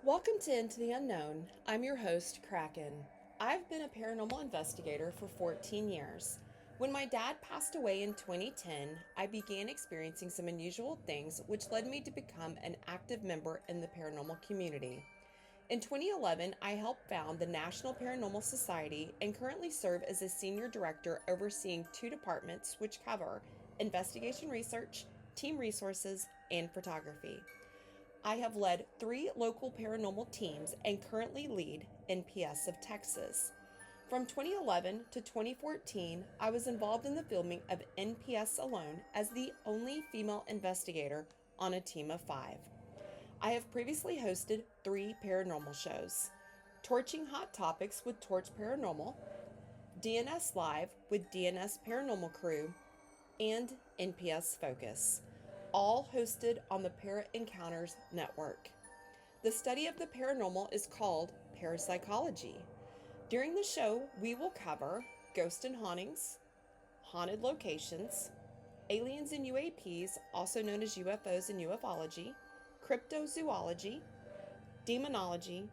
Welcome to Into the Unknown. I'm your host, Kraken. I've been a paranormal investigator for 14 years. When my dad passed away in 2010, I began experiencing some unusual things, which led me to become an active member in the paranormal community. In 2011, I helped found the National Paranormal Society and currently serve as a senior director overseeing two departments which cover investigation research, team resources, and photography. I have led 3 local paranormal teams and currently lead NPS of Texas. From 2011 to 2014, I was involved in the filming of NPS alone as the only female investigator on a team of 5. I have previously hosted 3 paranormal shows: Torching Hot Topics with Torch Paranormal, DNS Live with DNS Paranormal Crew, and NPS Focus, all hosted on the Para Encounters Network. The study of the paranormal is called parapsychology. During the show, we will cover ghosts and hauntings, haunted locations, aliens and UAPs, also known as UFOs and ufology, cryptozoology, demonology,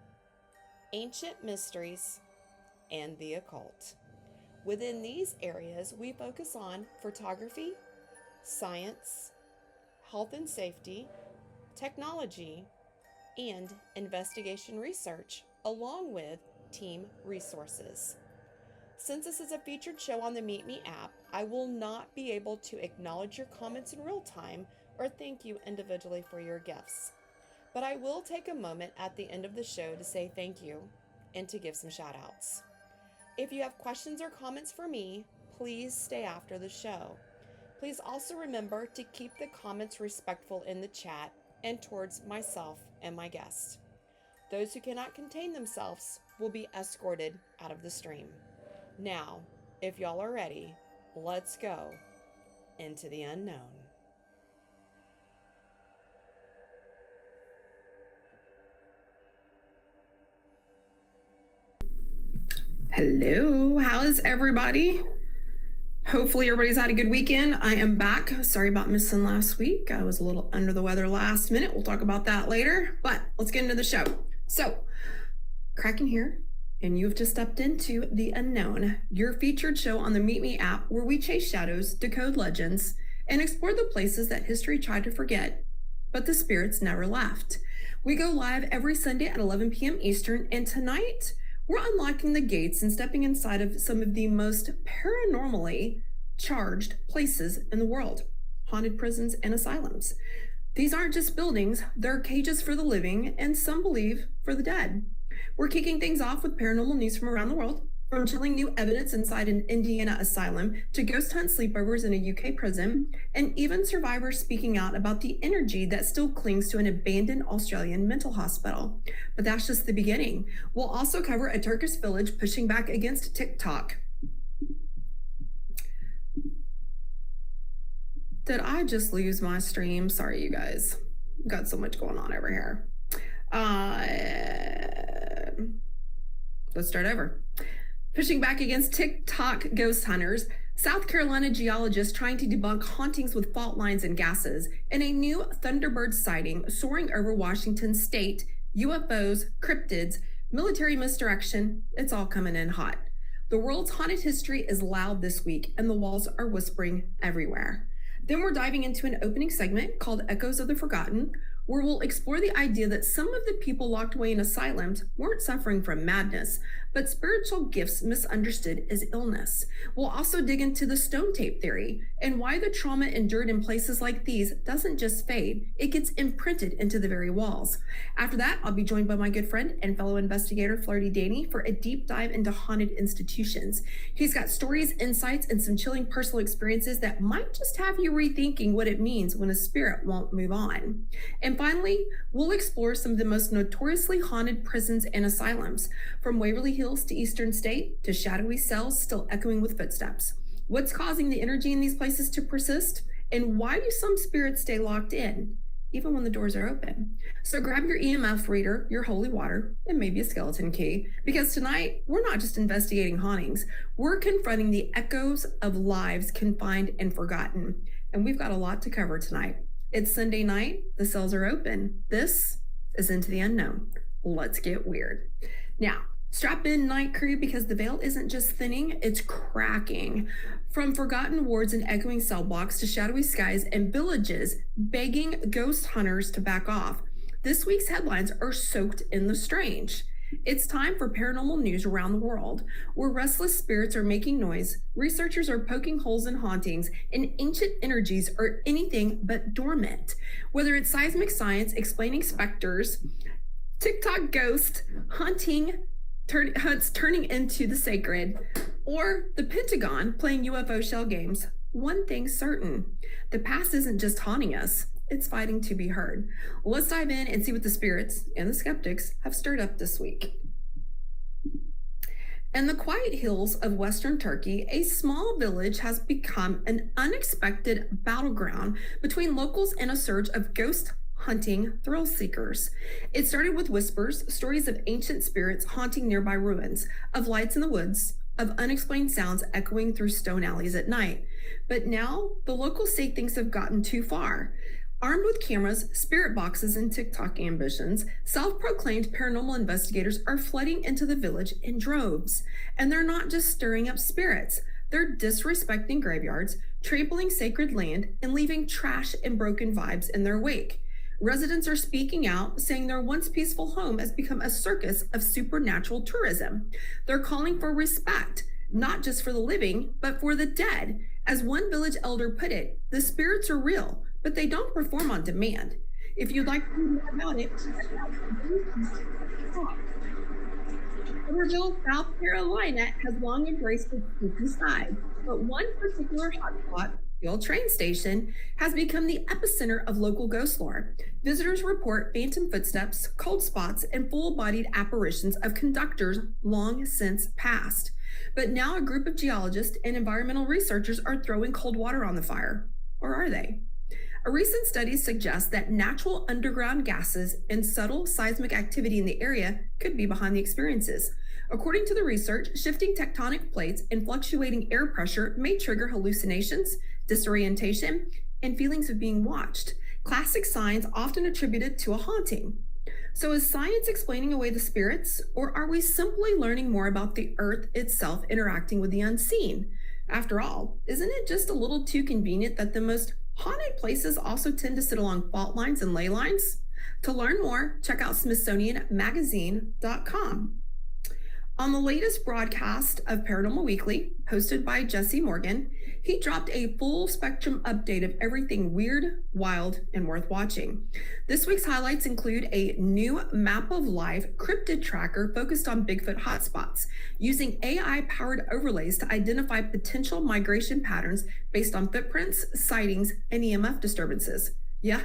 ancient mysteries, and the occult. Within these areas, we focus on photography, science, health and safety, technology, and investigation research, along with team resources. Since this is a featured show on the Meet Me app, I will not be able to acknowledge your comments in real time or thank you individually for your gifts. But I will take a moment at the end of the show to say thank you and to give some shout outs. If you have questions or comments for me, please stay after the show. Please also remember to keep the comments respectful in the chat and towards myself and my guests. Those who cannot contain themselves will be escorted out of the stream. Now, if y'all are ready, let's go into the unknown. Hello, how is everybody? Hopefully everybody's had a good weekend. I am back. Sorry about missing last week. I was a little under the weather last minute. We'll talk about that later, but let's get into the show. So, Kraken here, and you've just stepped into The Unknown, your featured show on the Meet Me app where we chase shadows, decode legends, and explore the places that history tried to forget, but the spirits never left. We go live every Sunday at 11 p.m. Eastern, and tonight, we're unlocking the gates and stepping inside of some of the most paranormally charged places in the world: haunted prisons and asylums. These aren't just buildings, they're cages for the living, and some believe for the dead. We're kicking things off with paranormal news from around the world, from chilling new evidence inside an Indiana asylum to ghost hunt sleepovers in a UK prison, and even survivors speaking out about the energy that still clings to an abandoned Australian mental hospital. But that's just the beginning. We'll also cover a Turkish village pushing back against TikTok. Did I just lose my stream? Sorry, you guys. Got so much going on over here. Let's start over. Pushing back against TikTok ghost hunters, South Carolina geologists trying to debunk hauntings with fault lines and gases, and a new Thunderbird sighting soaring over Washington state, UFOs, cryptids, military misdirection, it's all coming in hot. The world's haunted history is loud this week, and the walls are whispering everywhere. Then we're diving into an opening segment called Echoes of the Forgotten, where we'll explore the idea that some of the people locked away in asylums weren't suffering from madness, but spiritual gifts misunderstood as illness. We'll also dig into the stone tape theory and why the trauma endured in places like these doesn't just fade, it gets imprinted into the very walls. After that, I'll be joined by my good friend and fellow investigator, Flirty Dani, for a deep dive into haunted institutions. He's got stories, insights, and some chilling personal experiences that might just have you rethinking what it means when a spirit won't move on. And finally, we'll explore some of the most notoriously haunted prisons and asylums, from Waverly Hills to Eastern State to shadowy cells still echoing with footsteps. What's causing the energy in these places to persist? And why do some spirits stay locked in, even when the doors are open? So grab your EMF reader, your holy water, and maybe a skeleton key, because tonight we're not just investigating hauntings, we're confronting the echoes of lives confined and forgotten. And we've got a lot to cover tonight. It's Sunday night, the cells are open. This is Into the Unknown. let's get weird. Now, strap in, night crew, because the veil isn't just thinning, it's cracking. From forgotten wards and echoing cell blocks to shadowy skies and villages begging ghost hunters to back off, this week's headlines are soaked in the strange. It's time for paranormal news around the world, where restless spirits are making noise, researchers are poking holes in hauntings, and ancient energies are anything but dormant. Whether it's seismic science explaining specters, TikTok ghost hunts turning into the sacred, or the Pentagon playing UFO shell games, one thing's certain: the past isn't just haunting us, it's fighting to be heard. Let's dive in and see what the spirits and the skeptics have stirred up this week. In the quiet hills of Western Turkey, a small village has become an unexpected battleground between locals and a surge of ghost hunting thrill seekers. It started with whispers, stories of ancient spirits haunting nearby ruins, of lights in the woods, of unexplained sounds echoing through stone alleys at night. But now, the locals say things have gotten too far. Armed with cameras, spirit boxes, and TikTok ambitions, self-proclaimed paranormal investigators are flooding into the village in droves. And they're not just stirring up spirits. They're disrespecting graveyards, trampling sacred land, and leaving trash and broken vibes in their wake. Residents are speaking out, saying their once peaceful home has become a circus of supernatural tourism. They're calling for respect, not just for the living, but for the dead. As one village elder put it, the spirits are real, but they don't perform on demand. If you'd like to read more about it, Somerville, South Carolina has long embraced the spooky side, but one particular hotspot, the old train station, has become the epicenter of local ghost lore. Visitors report phantom footsteps, cold spots, and full-bodied apparitions of conductors long since passed. But now a group of geologists and environmental researchers are throwing cold water on the fire. Or are they? A recent study suggests that natural underground gases and subtle seismic activity in the area could be behind the experiences. According to the research, shifting tectonic plates and fluctuating air pressure may trigger hallucinations, disorientation, and feelings of being watched, classic signs often attributed to a haunting. So is science explaining away the spirits, or are we simply learning more about the earth itself interacting with the unseen? After all, isn't it just a little too convenient that the most haunted places also tend to sit along fault lines and ley lines? To learn more, check out smithsonianmagazine.com. On the latest broadcast of Paranormal Weekly, hosted by Jesse Morgan, he dropped a full spectrum update of everything weird, wild, and worth watching. This week's highlights include a new map of life cryptid tracker focused on Bigfoot hotspots, using AI-powered overlays to identify potential migration patterns based on footprints, sightings, and EMF disturbances. Yeah,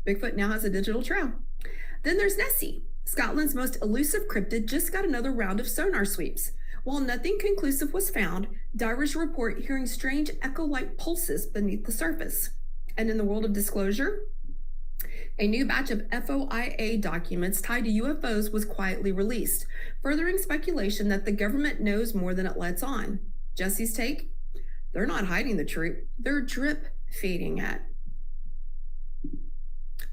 Bigfoot now has a digital trail. Then there's Nessie. Scotland's most elusive cryptid just got another round of sonar sweeps. While nothing conclusive was found, divers report hearing strange echo-like pulses beneath the surface. And in the world of disclosure, a new batch of FOIA documents tied to UFOs was quietly released, furthering speculation that the government knows more than it lets on. Jesse's take? They're not hiding the truth, they're drip feeding it.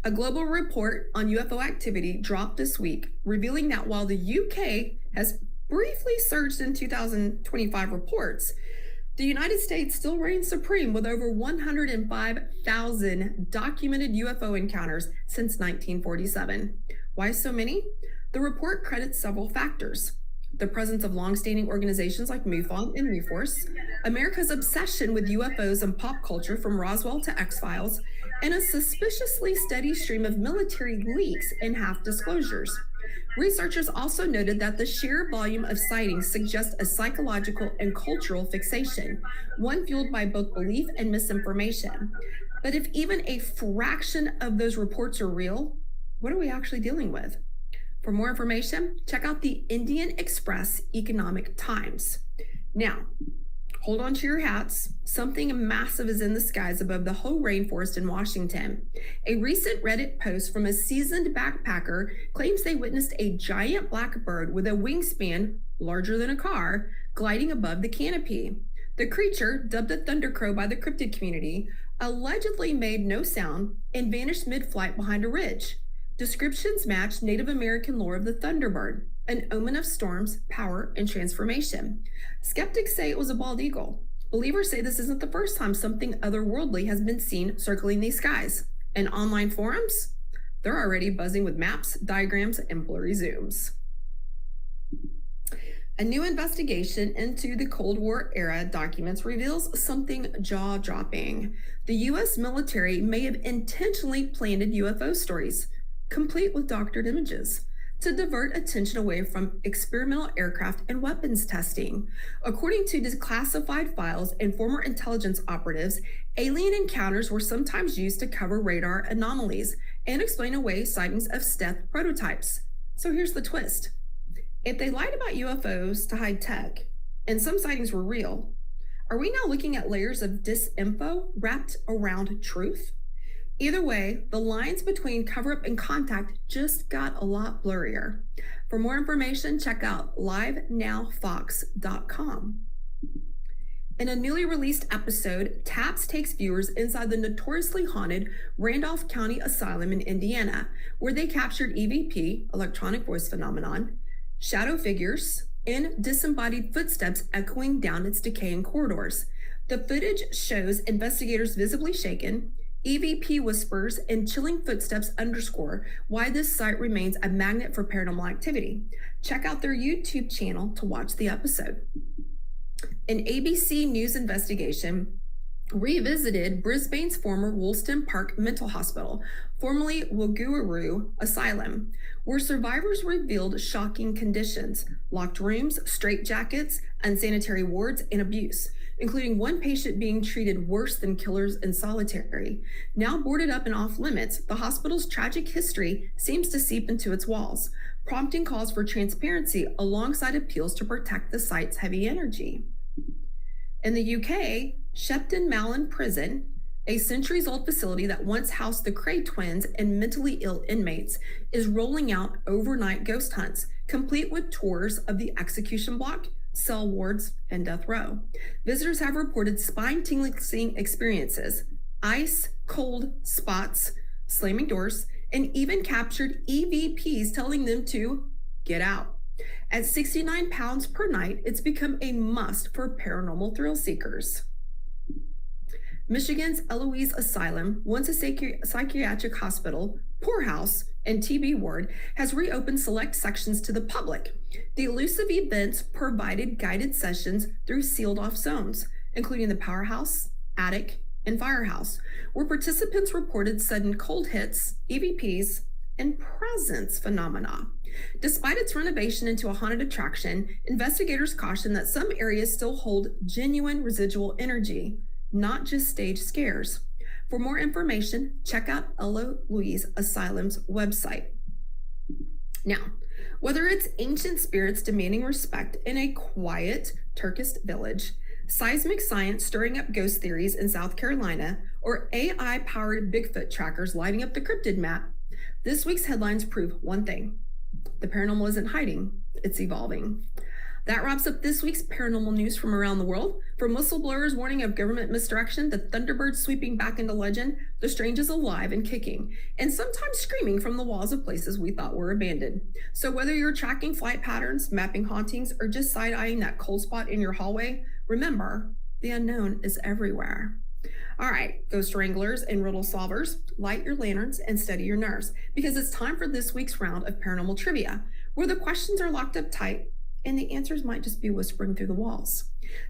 A global report on UFO activity dropped this week, revealing that while the UK has briefly surged in 2025 reports, the United States still reigns supreme with over 105,000 documented UFO encounters since 1947. Why so many? The report credits several factors: the presence of long-standing organizations like MUFON and MUFORCE, America's obsession with UFOs and pop culture from Roswell to X-Files, and a suspiciously steady stream of military leaks and half-disclosures. Researchers also noted that the sheer volume of sightings suggests a psychological and cultural fixation, one fueled by both belief and misinformation. But if even a fraction of those reports are real, what are we actually dealing with? For more information, check out the Indian Express Economic Times. Now, hold on to your hats. Something massive is in the skies above the whole rainforest in Washington. A recent Reddit post from a seasoned backpacker claims they witnessed a giant black bird with a wingspan larger than a car gliding above the canopy. The creature, dubbed a thundercrow by the cryptid community, allegedly made no sound and vanished mid-flight behind a ridge. Descriptions match Native American lore of the thunderbird, an omen of storms, power, and transformation. Skeptics say it was a bald eagle. Believers say this isn't the first time something otherworldly has been seen circling these skies. And online forums? They're already buzzing with maps, diagrams, and blurry zooms. A new investigation into the Cold War era documents reveals something jaw-dropping. The U.S. military may have intentionally planted UFO stories, complete with doctored images, to divert attention away from experimental aircraft and weapons testing. According to declassified files and former intelligence operatives, alien encounters were sometimes used to cover radar anomalies and explain away sightings of stealth prototypes. So here's the twist. If they lied about UFOs to hide tech, and some sightings were real, are we now looking at layers of disinfo wrapped around truth? Either way, the lines between cover-up and contact just got a lot blurrier. For more information, check out livenowfox.com. In a newly released episode, TAPS takes viewers inside the notoriously haunted Randolph County Asylum in Indiana, where they captured EVP, electronic voice phenomenon, shadow figures, and disembodied footsteps echoing down its decaying corridors. The footage shows investigators visibly shaken, EVP whispers, and chilling footsteps underscore why this site remains a magnet for paranormal activity. Check out their YouTube channel to watch the episode. An ABC News investigation revisited Brisbane's former Woolston Park Mental Hospital, formerly Wagururu Asylum, where survivors revealed shocking conditions: locked rooms, straitjackets, unsanitary wards, and abuse, including one patient being treated worse than killers in solitary. Now boarded up and off limits, the hospital's tragic history seems to seep into its walls, prompting calls for transparency alongside appeals to protect the site's heavy energy. In the UK, Shepton Malin Prison, a centuries-old facility that once housed the Cray twins and mentally ill inmates, is rolling out overnight ghost hunts, complete with tours of the execution block, cell wards, and death row. Visitors have reported spine-tingling experiences, ice cold spots, slamming doors, and even captured EVPs telling them to get out. At 69 pounds per night, it's become a must for paranormal thrill seekers. Michigan's Eloise Asylum, once a psychiatric hospital, poorhouse, and TB ward, has reopened select sections to the public. The elusive events provided guided sessions through sealed-off zones, including the powerhouse, attic, and firehouse, where participants reported sudden cold hits, EVPs, and presence phenomena. Despite its renovation into a haunted attraction, investigators caution that some areas still hold genuine residual energy, not just stage scares. For more information, check out Eloise Asylum's website. Now, whether it's ancient spirits demanding respect in a quiet Turkish village, seismic science stirring up ghost theories in South Carolina, or AI-powered Bigfoot trackers lighting up the cryptid map, this week's headlines prove one thing: the paranormal isn't hiding, it's evolving. That wraps up this week's paranormal news from around the world. From whistleblowers warning of government misdirection, the thunderbirds sweeping back into legend, the strange is alive and kicking, and sometimes screaming from the walls of places we thought were abandoned. So whether you're tracking flight patterns, mapping hauntings, or just side-eyeing that cold spot in your hallway, remember, the unknown is everywhere. All right, ghost wranglers and riddle solvers, light your lanterns and steady your nerves, because it's time for this week's round of paranormal trivia, where the questions are locked up tight and the answers might just be whispering through the walls.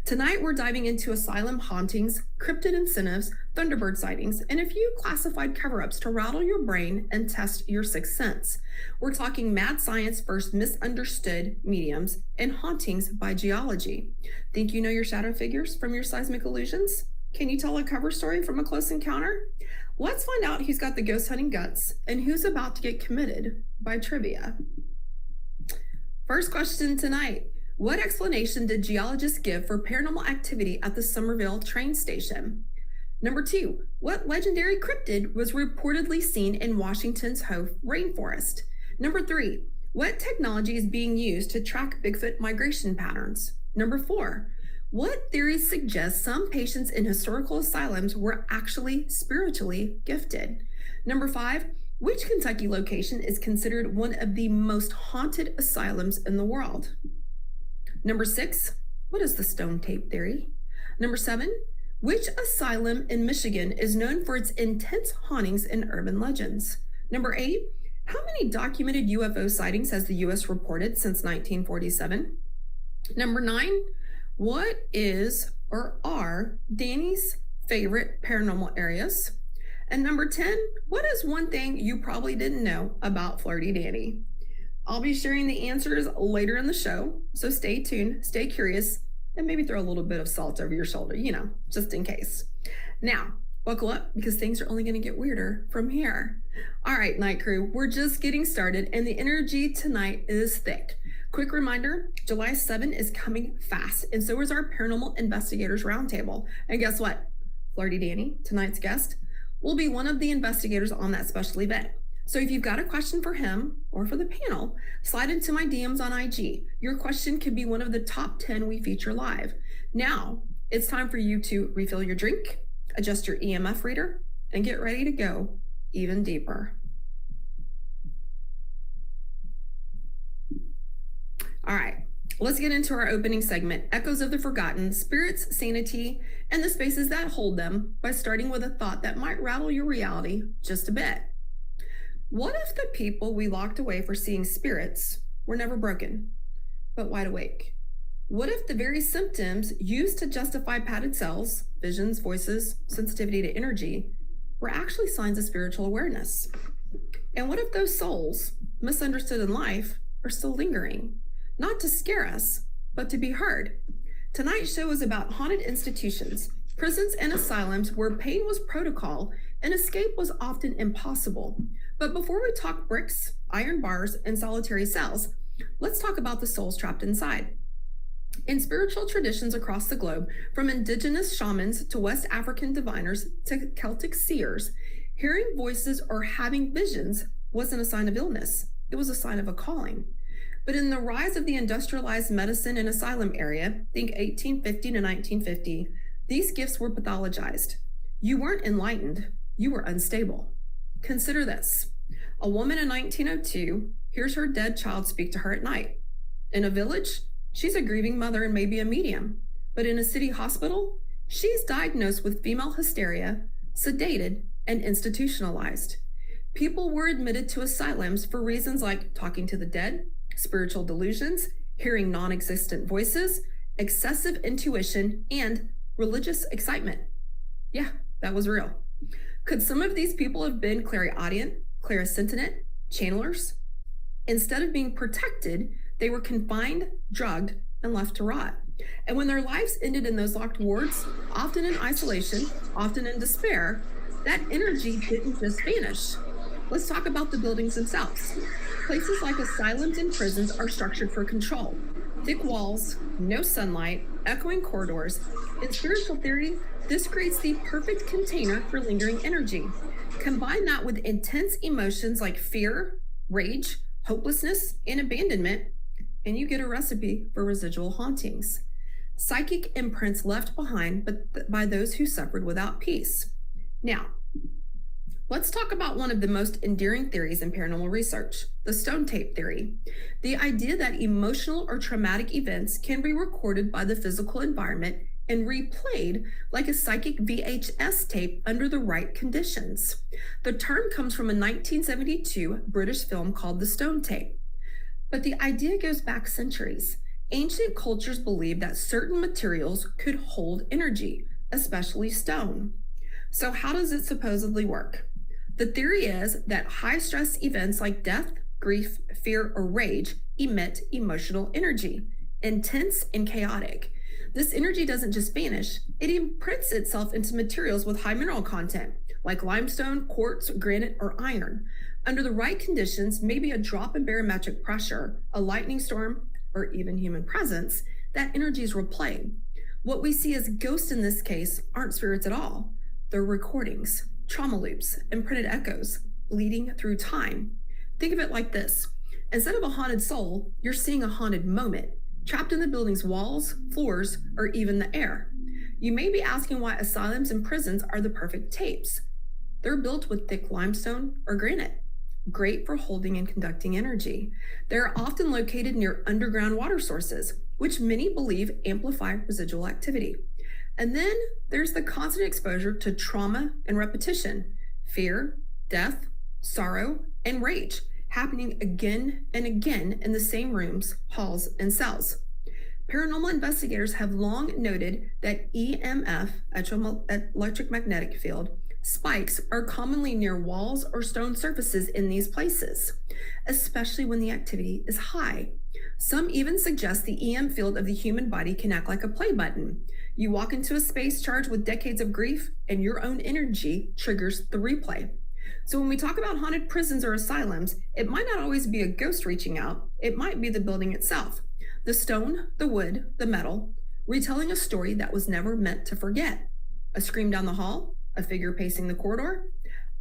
Tonight, we're diving into asylum hauntings, cryptid incentives, thunderbird sightings, and a few classified cover-ups to rattle your brain and test your sixth sense. We're talking mad science versus misunderstood mediums and hauntings by geology. Think you know your shadow figures from your seismic illusions? Can you tell a cover story from a close encounter? Let's find out who's got the ghost hunting guts and who's about to get committed by trivia. First question tonight: what explanation did geologists give for paranormal activity at the Somerville train station? Number 2, what legendary cryptid was reportedly seen in Washington's Hope rainforest? Number 3, what technology is being used to track Bigfoot migration patterns? Number 4, what theories suggest some patients in historical asylums were actually spiritually gifted? Number 5, Which Kentucky location is considered one of the most haunted asylums in the world? Number 6, what is the stone tape theory? Number 7, which asylum in Michigan is known for its intense hauntings and urban legends? Number 8, how many documented UFO sightings has the U.S. reported since 1947? Number 9, what is or are Dani's favorite paranormal areas? And number 10, what is one thing you probably didn't know about Flirty Dani? I'll be sharing the answers later in the show, so stay tuned, stay curious, and maybe throw a little bit of salt over your shoulder, just in case. Now, buckle up because things are only going to get weirder from here. All right, night crew, we're just getting started and the energy tonight is thick. Quick reminder, July 7 is coming fast, and so is our Paranormal Investigators Roundtable. And guess what? Flirty Dani, tonight's guest, will be one of the investigators on that special event. So if you've got a question for him or for the panel, slide into my DMs on IG. Your question could be one of the top 10 we feature live. Now, it's time for you to refill your drink, adjust your EMF reader, and get ready to go even deeper. All right, let's get into our opening segment, Echoes of the Forgotten, Spirits, Sanity, and the spaces that hold them, by starting with a thought that might rattle your reality just a bit. What if the people we locked away for seeing spirits were never broken, but wide awake? What if the very symptoms used to justify padded cells, visions, voices, sensitivity to energy, were actually signs of spiritual awareness? And what if those souls, misunderstood in life, are still lingering? Not to scare us, but to be heard. Tonight's show is about haunted institutions, prisons and asylums where pain was protocol and escape was often impossible. But before we talk bricks, iron bars, and solitary cells, let's talk about the souls trapped inside. In spiritual traditions across the globe, from indigenous shamans to West African diviners to Celtic seers, hearing voices or having visions wasn't a sign of illness. It was a sign of a calling. But in the rise of the industrialized medicine and asylum area, think 1850 to 1950, these gifts were pathologized. You weren't enlightened, you were unstable. Consider this. A woman in 1902 hears her dead child speak to her at night. In a village, she's a grieving mother and maybe a medium. But in a city hospital, she's diagnosed with female hysteria, sedated, and institutionalized. People were admitted to asylums for reasons like talking to the dead, spiritual delusions, hearing non-existent voices, excessive intuition, and religious excitement. Yeah, that was real. Could some of these people have been clairaudient, clairsentient, channelers? Instead of being protected, they were confined, drugged, and left to rot. And when their lives ended in those locked wards, often in isolation, often in despair, that energy didn't just vanish. Let's talk about the buildings themselves. Places like asylums and prisons are structured for control. Thick walls, no sunlight, echoing corridors. In spiritual theory, this creates the perfect container for lingering energy. Combine that with intense emotions like fear, rage, hopelessness, and abandonment, and you get a recipe for residual hauntings. Psychic imprints left behind by those who suffered without peace. Now, let's talk about one of the most endearing theories in paranormal research, the stone tape theory. The idea that emotional or traumatic events can be recorded by the physical environment and replayed like a psychic VHS tape under the right conditions. The term comes from a 1972 British film called The Stone Tape. But the idea goes back centuries. Ancient cultures believed that certain materials could hold energy, especially stone. So how does it supposedly work? The theory is that high-stress events like death, grief, fear, or rage emit emotional energy, intense and chaotic. This energy doesn't just vanish, it imprints itself into materials with high mineral content, like limestone, quartz, granite, or iron. Under the right conditions, maybe a drop in barometric pressure, a lightning storm, or even human presence, that energy is replayed. What we see as ghosts in this case aren't spirits at all. They're recordings, trauma loops, imprinted echoes, bleeding through time. Think of it like this. Instead of a haunted soul, you're seeing a haunted moment, trapped in the building's walls, floors, or even the air. You may be asking why asylums and prisons are the perfect tapes. They're built with thick limestone or granite. great for holding and conducting energy. They're often located near underground water sources, which many believe amplify residual activity. And then there's the constant exposure to trauma and repetition, fear, death, sorrow, and rage, happening again and again in the same rooms, halls, and cells. Paranormal investigators have long noted that EMF, electromagnetic field, spikes are commonly near walls or stone surfaces in these places, especially when the activity is high. Some even suggest the EM field of the human body can act like a play button. You walk into a space charged with decades of grief, and your own energy triggers the replay. So when we talk about haunted prisons or asylums, it might not always be a ghost reaching out. It might be the building itself. The stone, the wood, the metal, retelling a story that was never meant to forget. A scream down the hall, a figure pacing the corridor,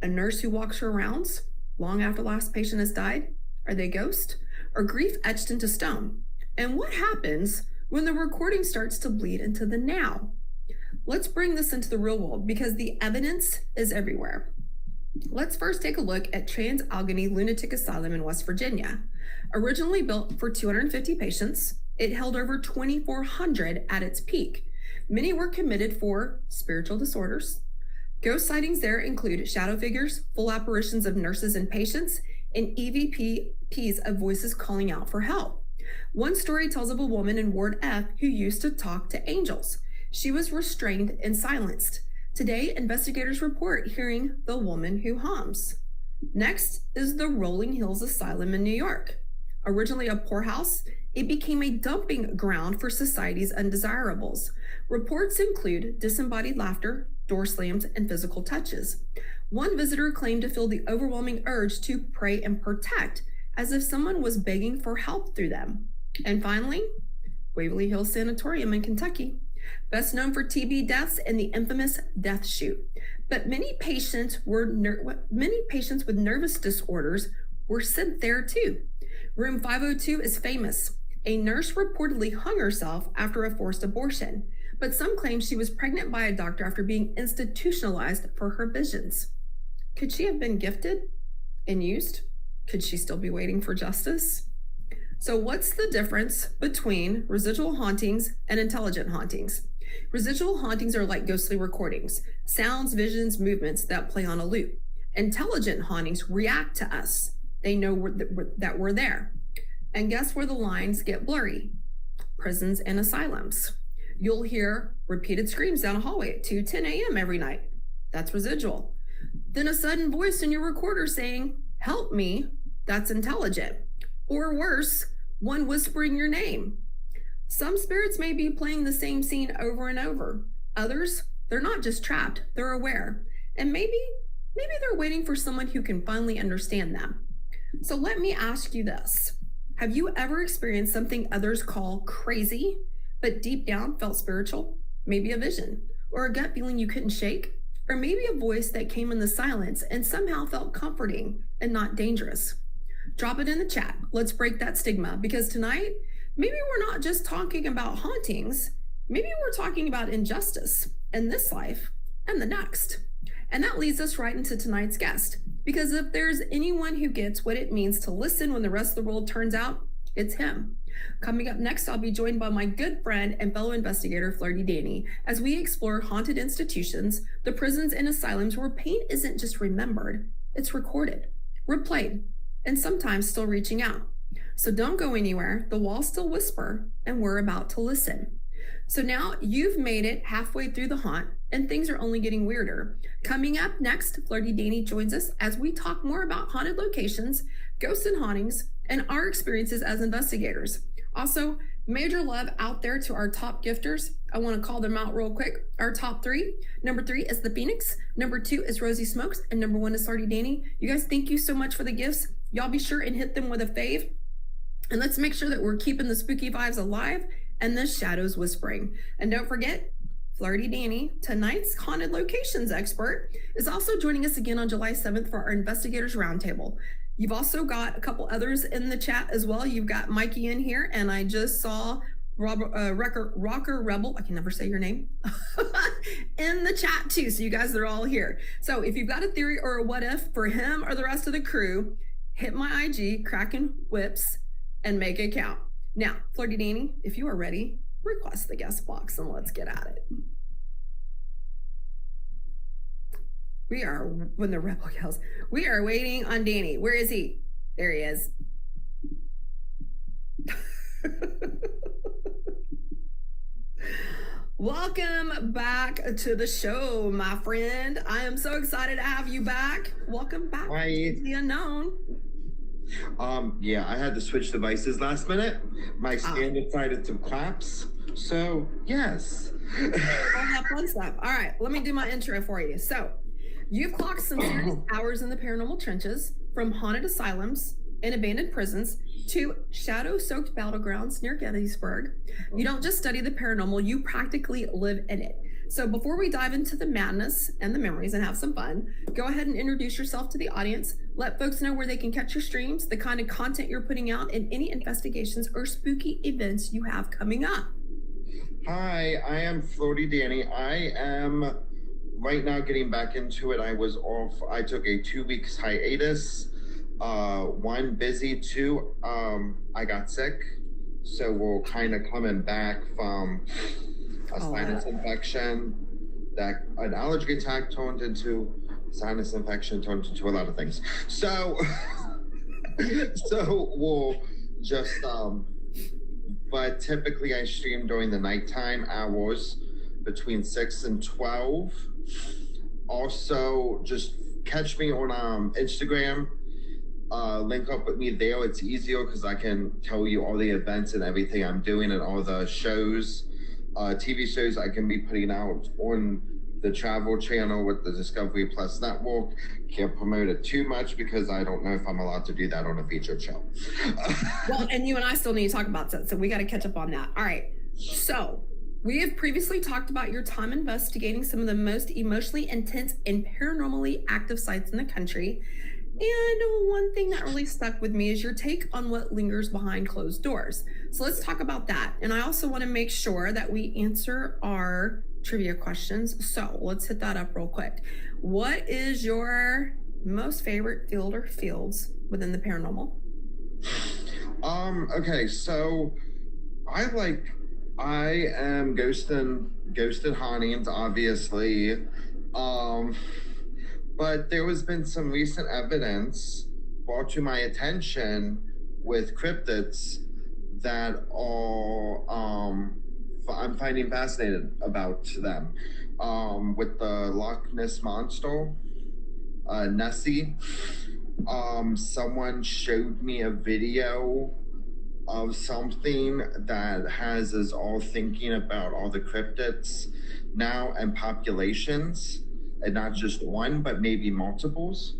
a nurse who walks her rounds long after the last patient has died. Are they ghosts? Or grief etched into stone? And what happens when the recording starts to bleed into the now? Let's bring this into the real world because the evidence is everywhere. Let's first take a look at Trans-Allegheny Lunatic Asylum in West Virginia. Originally built for 250 patients, it held over 2,400 at its peak. Many were committed for spiritual disorders. Ghost sightings there include shadow figures, full apparitions of nurses and patients, and EVPs of voices calling out for help. One story tells of a woman in Ward F who used to talk to angels. She was restrained and silenced. Today, investigators report hearing the woman who hums. Next is the Rolling Hills Asylum in New York. Originally a poorhouse, it became a dumping ground for society's undesirables. Reports include disembodied laughter, door slams, and physical touches. One visitor claimed to feel the overwhelming urge to pray and protect, as if someone was begging for help through them. And finally, Waverly Hills Sanatorium in Kentucky, best known for TB deaths and the infamous death chute. But many patients with nervous disorders were sent there too. Room 502 is famous. A nurse reportedly hung herself after a forced abortion, but some claim she was pregnant by a doctor after being institutionalized for her visions. Could she have been gifted and used? Could she still be waiting for justice? So what's the difference between residual hauntings and intelligent hauntings? Residual hauntings are like ghostly recordings, sounds, visions, movements that play on a loop. Intelligent hauntings react to us. They know that we're there. And guess where the lines get blurry? Prisons and asylums. You'll hear repeated screams down a hallway at 2:10 a.m. every night. That's residual. Then a sudden voice in your recorder saying, "Help me," that's intelligent. Or worse, one whispering your name. Some spirits may be playing the same scene over and over. Others, they're not just trapped, they're aware. And maybe they're waiting for someone who can finally understand them. So let me ask you this. Have you ever experienced something others call crazy, but deep down felt spiritual? Maybe a vision, or a gut feeling you couldn't shake, or maybe a voice that came in the silence and somehow felt comforting and not dangerous. Drop it in the chat. Let's break that stigma, because tonight, maybe we're not just talking about hauntings, maybe we're talking about injustice in this life and the next. And that leads us right into tonight's guest, because if there's anyone who gets what it means to listen when the rest of the world turns out, it's him. Coming up next, I'll be joined by my good friend and fellow investigator, Flirty Dani, as we explore haunted institutions, the prisons and asylums where pain isn't just remembered, it's recorded, replayed, and sometimes still reaching out. So don't go anywhere, the walls still whisper, and we're about to listen. So now you've made it halfway through the haunt, and things are only getting weirder. Coming up next, Flirty Dani joins us as we talk more about haunted locations, ghosts and hauntings, and our experiences as investigators. Also, major love out there to our top gifters. I want to call them out real quick. Our top three. Number 3 is the Phoenix. Number 2 is Rosie Smokes. And number 1 is Flirty Dani. You guys, thank you so much for the gifts. Y'all be sure and hit them with a fave. And let's make sure that we're keeping the spooky vibes alive and the shadows whispering. And don't forget, Flirty Dani, tonight's haunted locations expert, is also joining us again on July 7th for our Investigators Roundtable. You've also got a couple others in the chat as well. You've got Mikey in here, and I just saw Rocker Rebel, I can never say your name, in the chat too. So you guys are all here. So if you've got a theory or a what if for him or the rest of the crew, hit my IG, Kraken Whips, and make it count. Now, Flirty Dani, if you are ready, request the guest box and let's get at it. We are, when the rebel yells, we are waiting on Danny. Where is he? There he is. Welcome back to the show, my friend. I am so excited to have you back. Welcome back to the unknown. Yeah, I had to switch devices last minute. My stand decided to collapse. So, yes. All that fun stuff. All right, let me do my intro for you. So, you've clocked some serious hours in the paranormal trenches, from haunted asylums and abandoned prisons to shadow-soaked battlegrounds near Gettysburg. You don't just study the paranormal, you practically live in it. So before we dive into the madness and the memories and have some fun, go ahead and introduce yourself to the audience. Let folks know where they can catch your streams, the kind of content you're putting out, and any investigations or spooky events you have coming up. Hi, I am Flirty Dani. I am right now getting back into it. I was off. I took a 2 weeks hiatus. One, busy. Two, I got sick. So we're kind of coming back from a sinus infection, that an allergy attack turned into sinus infection, turned into a lot of things. So, so we'll just, but typically I stream during the nighttime hours between 6 and 12. Also, just catch me on Instagram. Link up with me there. It's easier because I can tell you all the events and everything I'm doing and all the shows, TV shows I can be putting out on the travel channel with the Discovery Plus network. Can't promote it too much because I don't know if I'm allowed to do that on a featured show. Well, and you and I still need to talk about that, so we got to catch up on that. All right. So we have previously talked about your time investigating some of the most emotionally intense and paranormally active sites in the country. And one thing that really stuck with me is your take on what lingers behind closed doors. So let's talk about that. And I also want to make sure that we answer our trivia questions. So let's hit that up real quick. What is your most favorite field or fields within the paranormal? Okay, so I am ghosted hauntings, obviously. But there has been some recent evidence brought to my attention with cryptids that are I'm finding fascinated about them. With the Loch Ness Monster, Nessie. Someone showed me a video of something that has us all thinking about all the cryptids now and populations. And not just one, but maybe multiples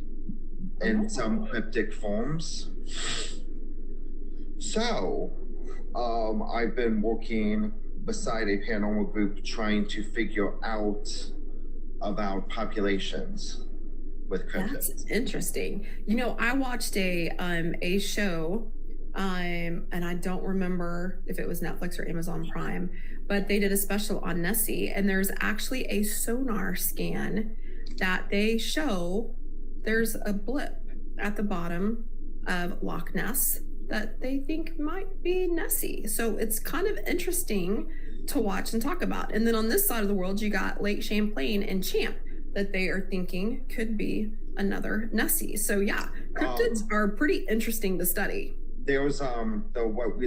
in some cryptic forms. So, I've been working beside a paranormal group trying to figure out about populations with cryptids. That's interesting. You know, I watched a show, and I don't remember if it was Netflix or Amazon Prime, but they did a special on Nessie, and there's actually a sonar scan that they show. There's a blip at the bottom of Loch Ness that they think might be Nessie. So it's kind of interesting to watch and talk about. And then on this side of the world, you got Lake Champlain and Champ that they are thinking could be another Nessie. So yeah, cryptids are pretty interesting to study. There was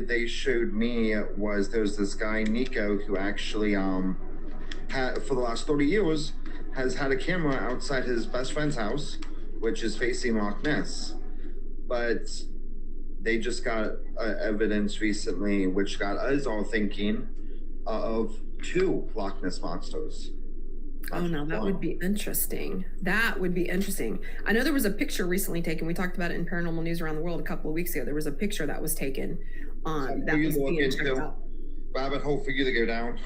they showed me was there's this guy Nico who actually had for the last 30 years has had a camera outside his best friend's house, which is facing Loch Ness. But they just got evidence recently, which got us all thinking of 2 Loch Ness monsters. Oh no, that would be interesting. That would be interesting. I know there was a picture recently taken. We talked about it in Paranormal News Around the World a couple of weeks ago. There was a picture that was taken that was being checked out. Rabbit hole for you to go down.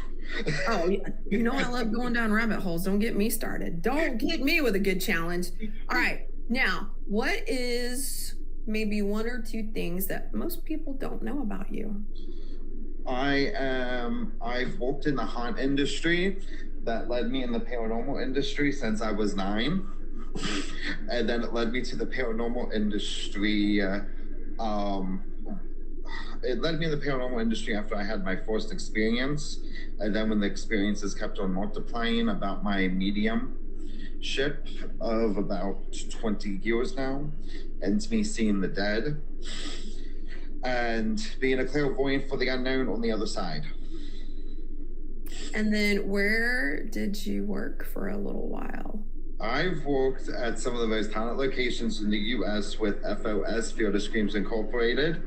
Oh, you know I love going down rabbit holes. Don't get me started. Don't get me with a good challenge. All right, now what is maybe 1 or 2 things that most people don't know about you? I've worked in the haunt industry that led me in the paranormal industry since I was 9. And then it led me to the paranormal industry. It led me in the paranormal industry after I had my first experience. And then when the experiences kept on multiplying, about my mediumship of about 20 years now, and me seeing the dead and being a clairvoyant for the unknown on the other side. And then where did you work for a little while? I've worked at some of the most talented locations in the U.S. with FOS, Field of Screams Incorporated,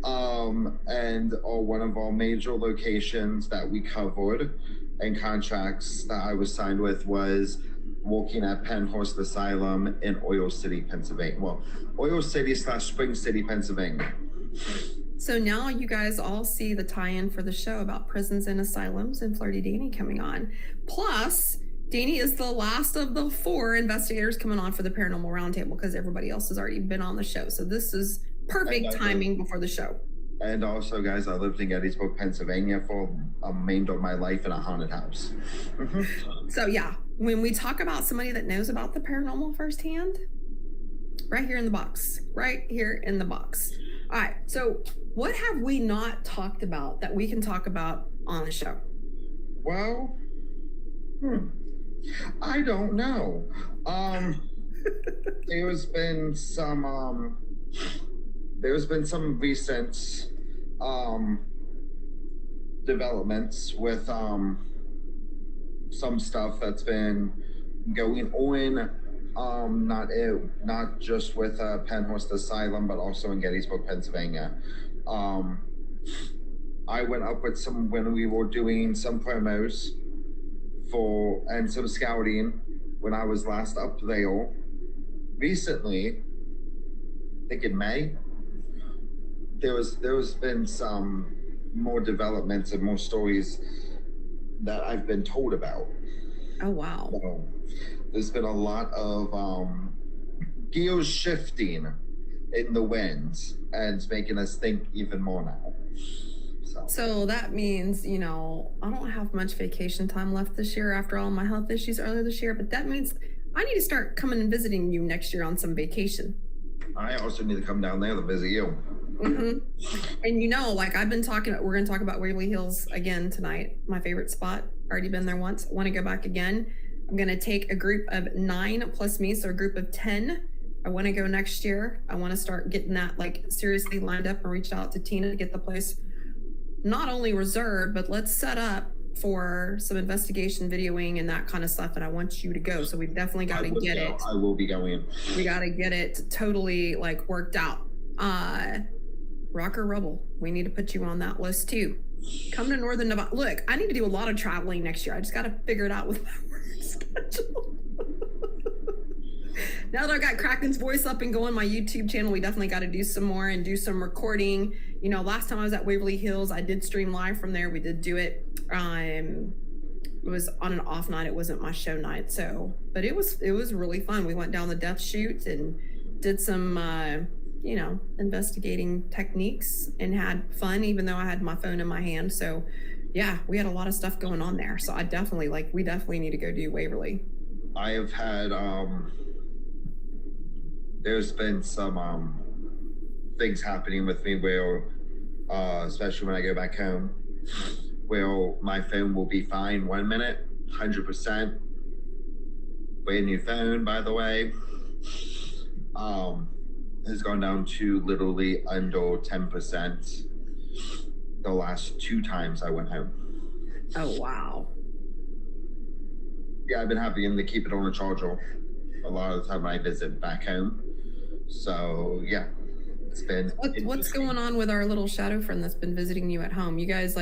and one of our major locations that we covered and contracts that I was signed with was working at Penhurst Asylum in Oil City, Pennsylvania. Well, Oil City / Spring City, Pennsylvania. So now you guys all see the tie-in for the show about prisons and asylums and Flirty Dani coming on. Plus, Dani is the last of the 4 investigators coming on for the Paranormal Roundtable because everybody else has already been on the show. So this is perfect timing before the show. And also, guys, I lived in Gettysburg, Pennsylvania for a remainder of my life in a haunted house. So yeah, when we talk about somebody that knows about the paranormal firsthand, right here in the box, right here in the box. All right, so what have we not talked about that we can talk about on the show? Well, I don't know. There's been some recent developments with some stuff that's been going on, not just with Penhurst Asylum, but also in Gettysburg, Pennsylvania. I went up with when we were doing some promos and some scouting when I was last up there recently, I think in May. There's been some more developments and more stories that I've been told about. Oh wow. So there's been a lot of gears shifting in the wind and making us think even more now. So that means, I don't have much vacation time left this year after all my health issues earlier this year, but that means I need to start coming and visiting you next year on some vacation. I also need to come down there to visit you. Mm-hmm. And I've been we're going to talk about Waverly Hills again tonight. My favorite spot. Already been there once. Want to go back again. I'm going to take a group of 9 plus me, so a group of 10. I want to go next year. I want to start getting that seriously lined up and reached out to Tina to get the place not only reserved, but let's set up for some investigation videoing and that kind of stuff. And I want you to go. So we definitely got to get it. I will be going. We got to get it totally worked out. Rock or Rebel, we need to put you on that list too. Come to Northern Nevada. Look, I need to do a lot of traveling next year. I just got to figure it out with my work schedule. Now that I've got Kraken's voice up and going, my YouTube channel, we definitely got to do some more and do some recording. Last time I was at Waverly Hills, I did stream live from there. We did do it. It was on an off night. It wasn't my show night. But it was really fun. We went down the death chute and did some, investigating techniques and had fun, even though I had my phone in my hand. So yeah, we had a lot of stuff going on there. So we definitely need to go do Waverly. I have had, there's been some things happening with me where, especially when I go back home, where my phone will be fine 1 minute, 100%. Brand new phone, by the way. Has gone down to literally under 10% the last 2 times I went home. Oh, wow. Yeah, I've been having to keep it on a charger a lot of the time I visit back home. So, yeah, it's been... What's going on with our little shadow friend that's been visiting you at home? You guys,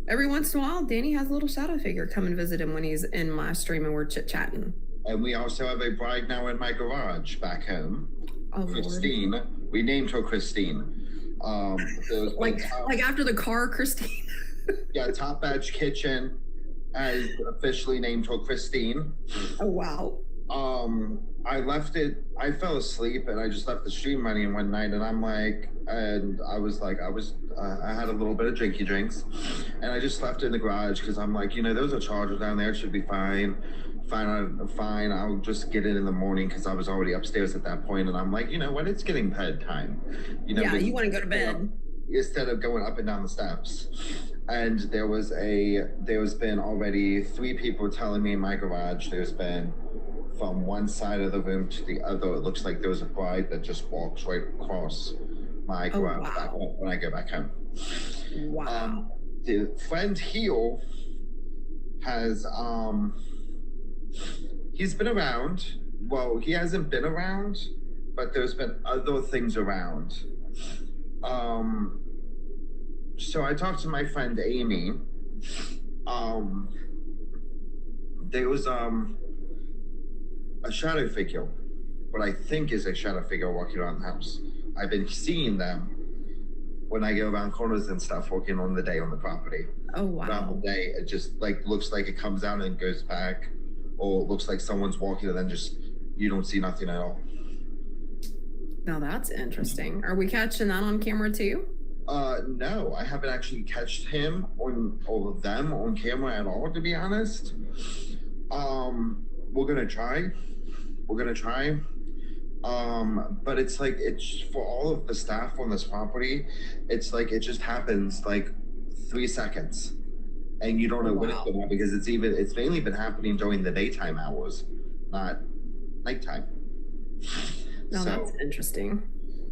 every once in a while, Dani has a little shadow figure come and visit him when he's in my stream and we're chit-chatting. And we also have a bride now in my garage back home. Oh, Christine. Lord. We named her Christine. After the car, Christine. Yeah, Top Edge Kitchen has officially named her Christine. Oh wow. I left it. I fell asleep and I just left the stream running one night, and I had a little bit of drinky drinks, and I just left it in the garage because I'm like, those are chargers down there. It should be fine. Fine. I'll just get it in the morning because I was already upstairs at that point, and I'm like, what? It's getting bedtime. Yeah, you want to go to bed. Instead of going up and down the steps. And there's been already 3 people telling me in my garage. There's been from one side of the room to the other. It looks like there's a bride that just walks right across my garage when I go back home. Wow. The friend here has he's been around. Well, he hasn't been around, but there's been other things around. So I talked to my friend Amy. There was a shadow figure, what I think is a shadow figure walking around the house. I've been seeing them when I go around corners and stuff, walking on the day on the property. Oh, wow. Around the day, it just looks like it comes out and goes back, or it looks like someone's walking and then just you don't see nothing at all. Now that's interesting. Are we catching that on camera too? No, I haven't actually catched him or them on camera at all, to be honest. We're gonna try. But it's for all of the staff on this property, it's like it just happens 3 seconds, and you don't know when it's going on because it's mainly been happening during the daytime hours, not nighttime. No, that's interesting.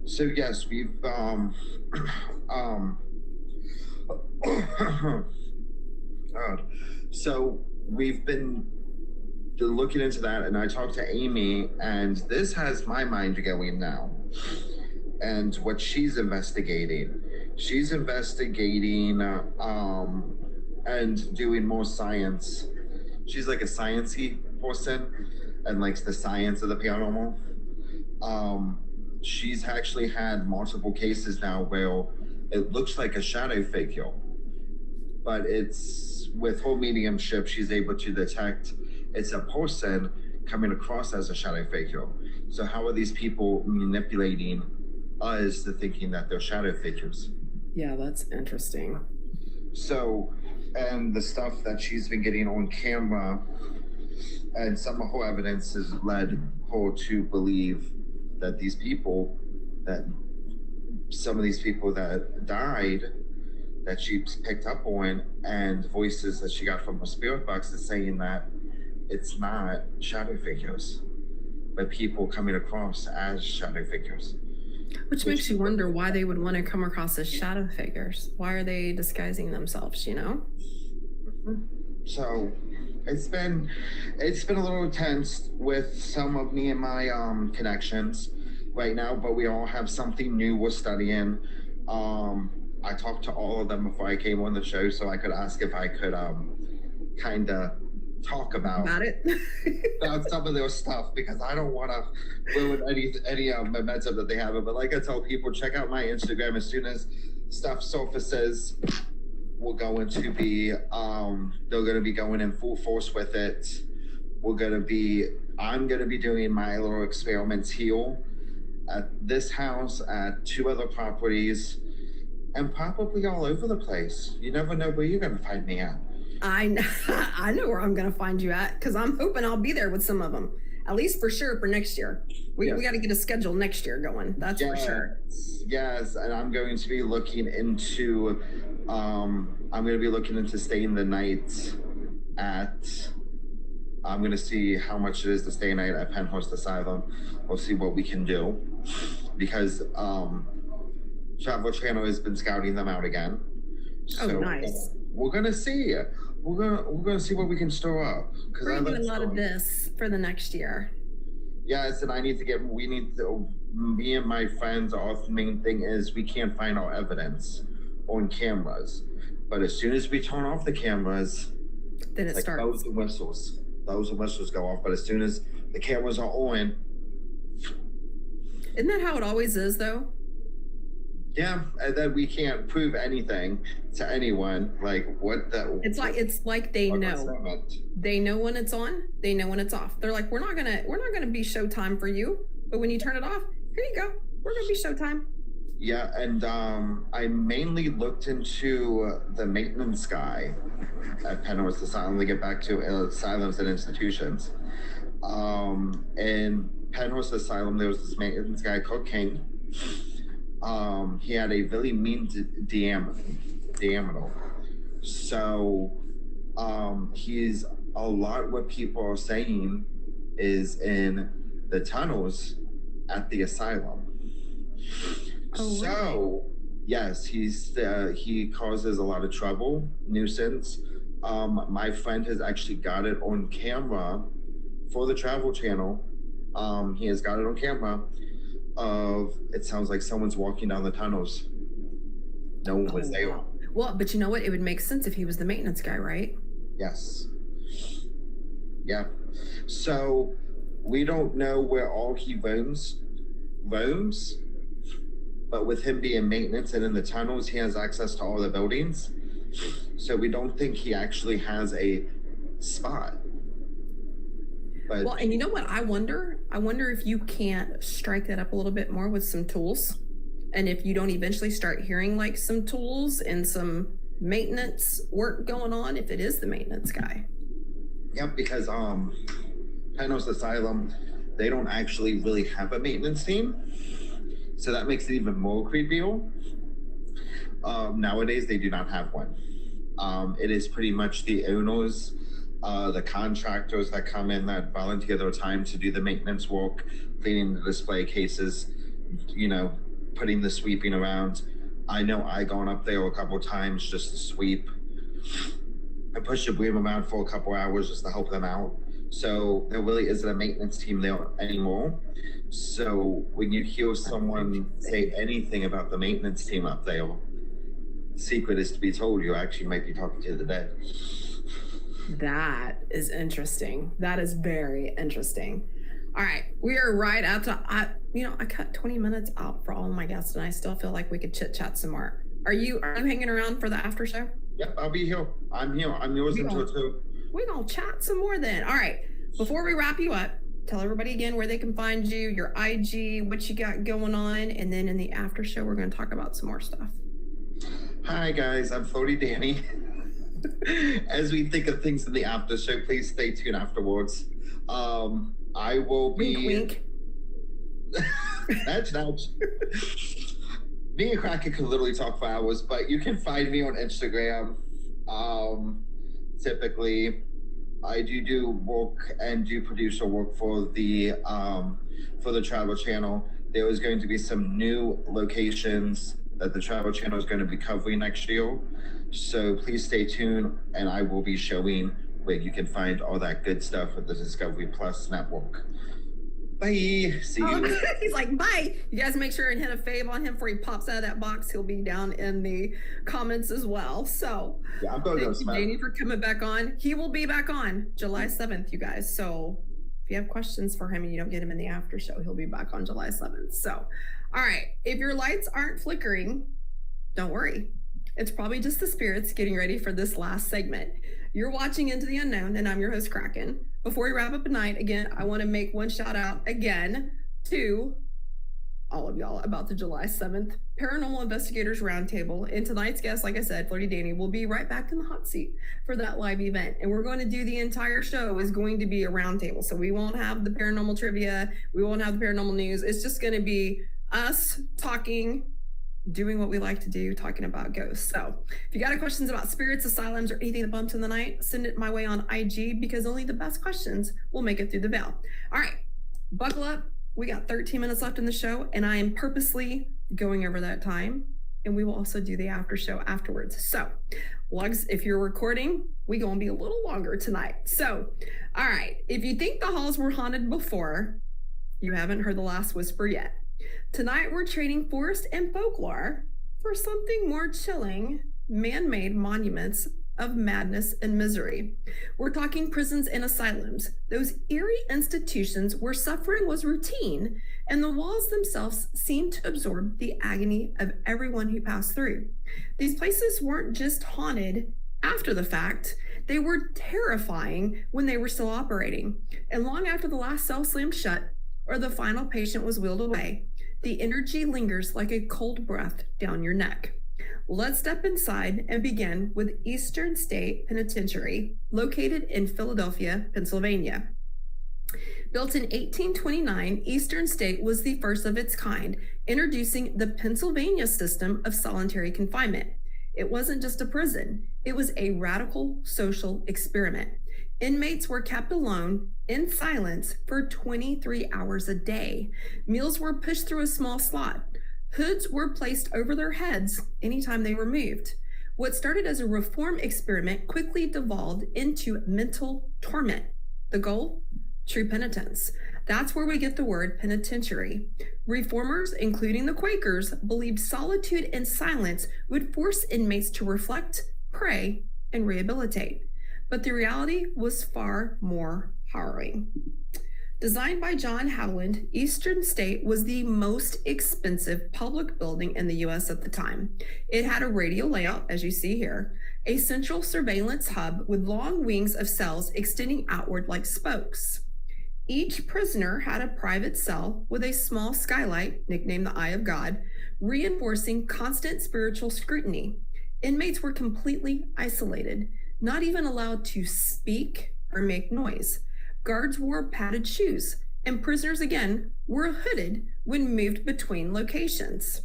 So yes, we've so we've been looking into that, and I talked to Amy, and this has my mind going now. And what she's investigating and doing more science. She's like a sciencey person and likes the science of the paranormal. She's actually had multiple cases now where it looks like a shadow figure, but it's with her mediumship, she's able to detect it's a person coming across as a shadow figure. So how are these people manipulating us to thinking that they're shadow figures? Yeah, that's interesting. So, and the stuff that she's been getting on camera and some of her evidence has led her to believe that some of these people that died that she picked up on, and voices that she got from her spirit box is saying that it's not shadow figures, but people coming across as shadow figures. Which makes you wonder why they would want to come across as shadow figures. Why are they disguising themselves, So it's been a little tense with some of me and my connections right now, but we all have something new we're studying. I talked to all of them before I came on the show, so I could ask if I could kind of talk about it about some of their stuff, because I don't want to ruin any momentum that they have. But like I tell people, check out my Instagram. As soon as stuff surfaces, we're going to be they're going to be going in full force with it. I'm going to be doing my little experiments here at this house, at 2 other properties, and probably all over the place. You never know where you're going to find me at. I know where I'm going to find you at, because I'm hoping I'll be there with some of them, at least for sure for next year. We got to get a schedule next year going. That's for sure. Yes, and I'm going to be looking into staying the night at. I'm going to see how much it is to stay a night at Penhurst Asylum. We'll see what we can do, because Travel Channel has been scouting them out again. So, nice. We're gonna see. We're gonna see what we can store up. We're gonna do a lot of this for the next year. Yes, and me and my friends, our main thing is we can't find our evidence on cameras. But as soon as we turn off the cameras, then it starts. Those whistles go off. But as soon as the cameras are on. Isn't that how it always is, though? Yeah, and then we can't prove anything to anyone. Like what the? It's like they what know. meant? They know when it's on. They know when it's off. They're like, we're not gonna be Showtime for you. But when you turn it off, here you go. We're gonna be Showtime. Yeah, and I mainly looked into the maintenance guy at Penrose Asylum to get back to asylums and institutions. In Penrose Asylum, there was this maintenance guy called King. He had a really mean diameter. So he's a lot what people are saying is in the tunnels at the asylum. Oh, So, yes, he causes a lot of trouble, nuisance. My friend has actually got it on camera for the Travel Channel. He has got it on camera of it sounds like someone's walking down the tunnels. No one was there. Wow. Well, but you know what? It would make sense if he was the maintenance guy, right? Yes. Yeah. So we don't know where all he roams, but with him being maintenance and in the tunnels, he has access to all the buildings. So we don't think he actually has a spot. But Well, and you know what? I wonder if you can't strike that up a little bit more with some tools. And if you don't eventually start hearing like some tools and some maintenance work going on, if it is the maintenance guy. yeah, because Penrose Asylum, they don't actually really have a maintenance team. So that makes it even more creepy. Nowadays, they do not have one. It is pretty much the owners, the contractors that come in that volunteer their time to do the maintenance work, cleaning the display cases, putting the sweeping around. I know I gone up there a couple of times just to sweep. I pushed the broom around for a couple hours just to help them out. So there really isn't a maintenance team there anymore. So when you hear someone say anything about the maintenance team up there, secret is to be told, you actually might be talking to the dead. That is interesting. That is very interesting. All right, we are right out to, I cut 20 minutes out for all my guests, and I still feel like we could chit chat some more. Are you hanging around for the after show? Yep, I'll be here. I'm here. I'm yours until 2. We're gonna chat some more then. All right, before we wrap you up, tell everybody again where they can find you, your IG, what you got going on, and then in the after show, we're gonna talk about some more stuff. Hi guys, I'm Flirty Dani. As we think of things in the after show, please stay tuned afterwards. I will be. Wink, wink. Nudge. Me and Kraken can literally talk for hours, but you can find me on Instagram. Typically, I do work and do producer work for the Travel Channel. There is going to be some new locations that the Travel Channel is going to be covering next year. So please stay tuned, and I will be showing where you can find all that good stuff with the Discovery Plus network. Bye. See you. He's like, bye. You guys make sure and hit a fave on him before he pops out of that box. He'll be down in the comments as well. So Yeah, I'm going to go thank you, Danny, for coming back on. He will be back on July 7th, you guys. So if you have questions for him and you don't get him in the after show, he'll be back on July 7th. So, all right. If your lights aren't flickering, don't worry. It's probably just the spirits getting ready for this last segment. You're watching Into the Unknown, and I'm your host, Kraken. Before we wrap up tonight, again, I want to make one shout out again to all of y'all about the July 7th Paranormal Investigators Roundtable. And tonight's guest, like I said, Flirty Dani, will be right back in the hot seat for that live event. And we're going to do the entire show is going to be a roundtable. So we won't have the paranormal trivia. We won't have the paranormal news. It's just going to be us talking, doing what we like to do, talking about ghosts. So if you got any questions about spirits, asylums, or anything that bumps in the night, send it my way on IG, because only the best questions will make it through the veil. All right, buckle up. We got 13 minutes left in the show, and I am purposely going over that time, and we will also do the after show afterwards. So Lugs, if you're recording, we gonna be a little longer tonight. So, all right, if you think the halls were haunted before, you haven't heard the last whisper yet. Tonight, we're trading forest and folklore for something more chilling, man-made monuments of madness and misery. We're talking prisons and asylums, those eerie institutions where suffering was routine and the walls themselves seemed to absorb the agony of everyone who passed through. These places weren't just haunted after the fact, they were terrifying when they were still operating. And long after the last cell slammed shut or the final patient was wheeled away, the energy lingers like a cold breath down your neck. Let's step inside and begin with Eastern State Penitentiary, located in Philadelphia, Pennsylvania. Built in 1829, Eastern State was the first of its kind, introducing the Pennsylvania system of solitary confinement. It wasn't just a prison, it was a radical social experiment. Inmates were kept alone in silence for 23 hours a day. Meals were pushed through a small slot. Hoods were placed over their heads anytime they were moved. What started as a reform experiment quickly devolved into mental torment. The goal? True penitence. That's where we get the word penitentiary. Reformers, including the Quakers, believed solitude and silence would force inmates to reflect, pray, and rehabilitate. But the reality was far more harrowing. Designed by John Howland, Eastern State was the most expensive public building in the U.S. at the time. It had a radial layout, as you see here, a central surveillance hub with long wings of cells extending outward like spokes. Each prisoner had a private cell with a small skylight, nicknamed the Eye of God, reinforcing constant spiritual scrutiny. Inmates were completely isolated, not even allowed to speak or make noise. Guards wore padded shoes, and prisoners again were hooded when moved between locations.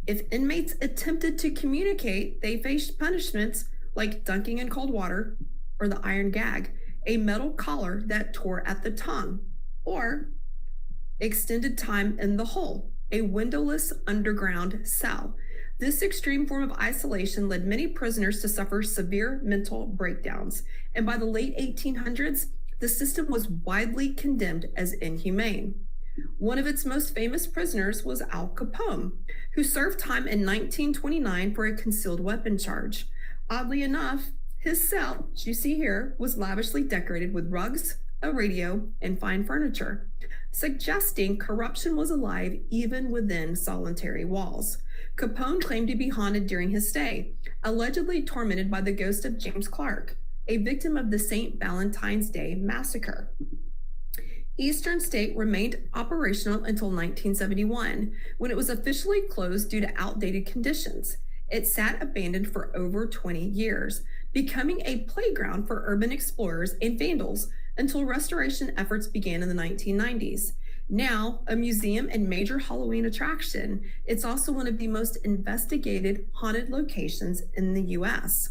If inmates attempted to communicate, they faced punishments like dunking in cold water or the iron gag, a metal collar that tore at the tongue, or extended time in the hole, a windowless underground cell. This extreme form of isolation led many prisoners to suffer severe mental breakdowns, and by the late 1800s, the system was widely condemned as inhumane. One of its most famous prisoners was Al Capone, who served time in 1929 for a concealed weapon charge. Oddly enough, his cell, as you see here, was lavishly decorated with rugs, a radio, and fine furniture, suggesting corruption was alive even within solitary walls. Capone claimed to be haunted during his stay, allegedly tormented by the ghost of James Clark, a victim of the St. Valentine's Day massacre. Eastern State remained operational until 1971, when it was officially closed due to outdated conditions. It sat abandoned for over 20 years, becoming a playground for urban explorers and vandals until restoration efforts began in the 1990s. Now, a museum and major Halloween attraction, it's also one of the most investigated haunted locations in the U.S.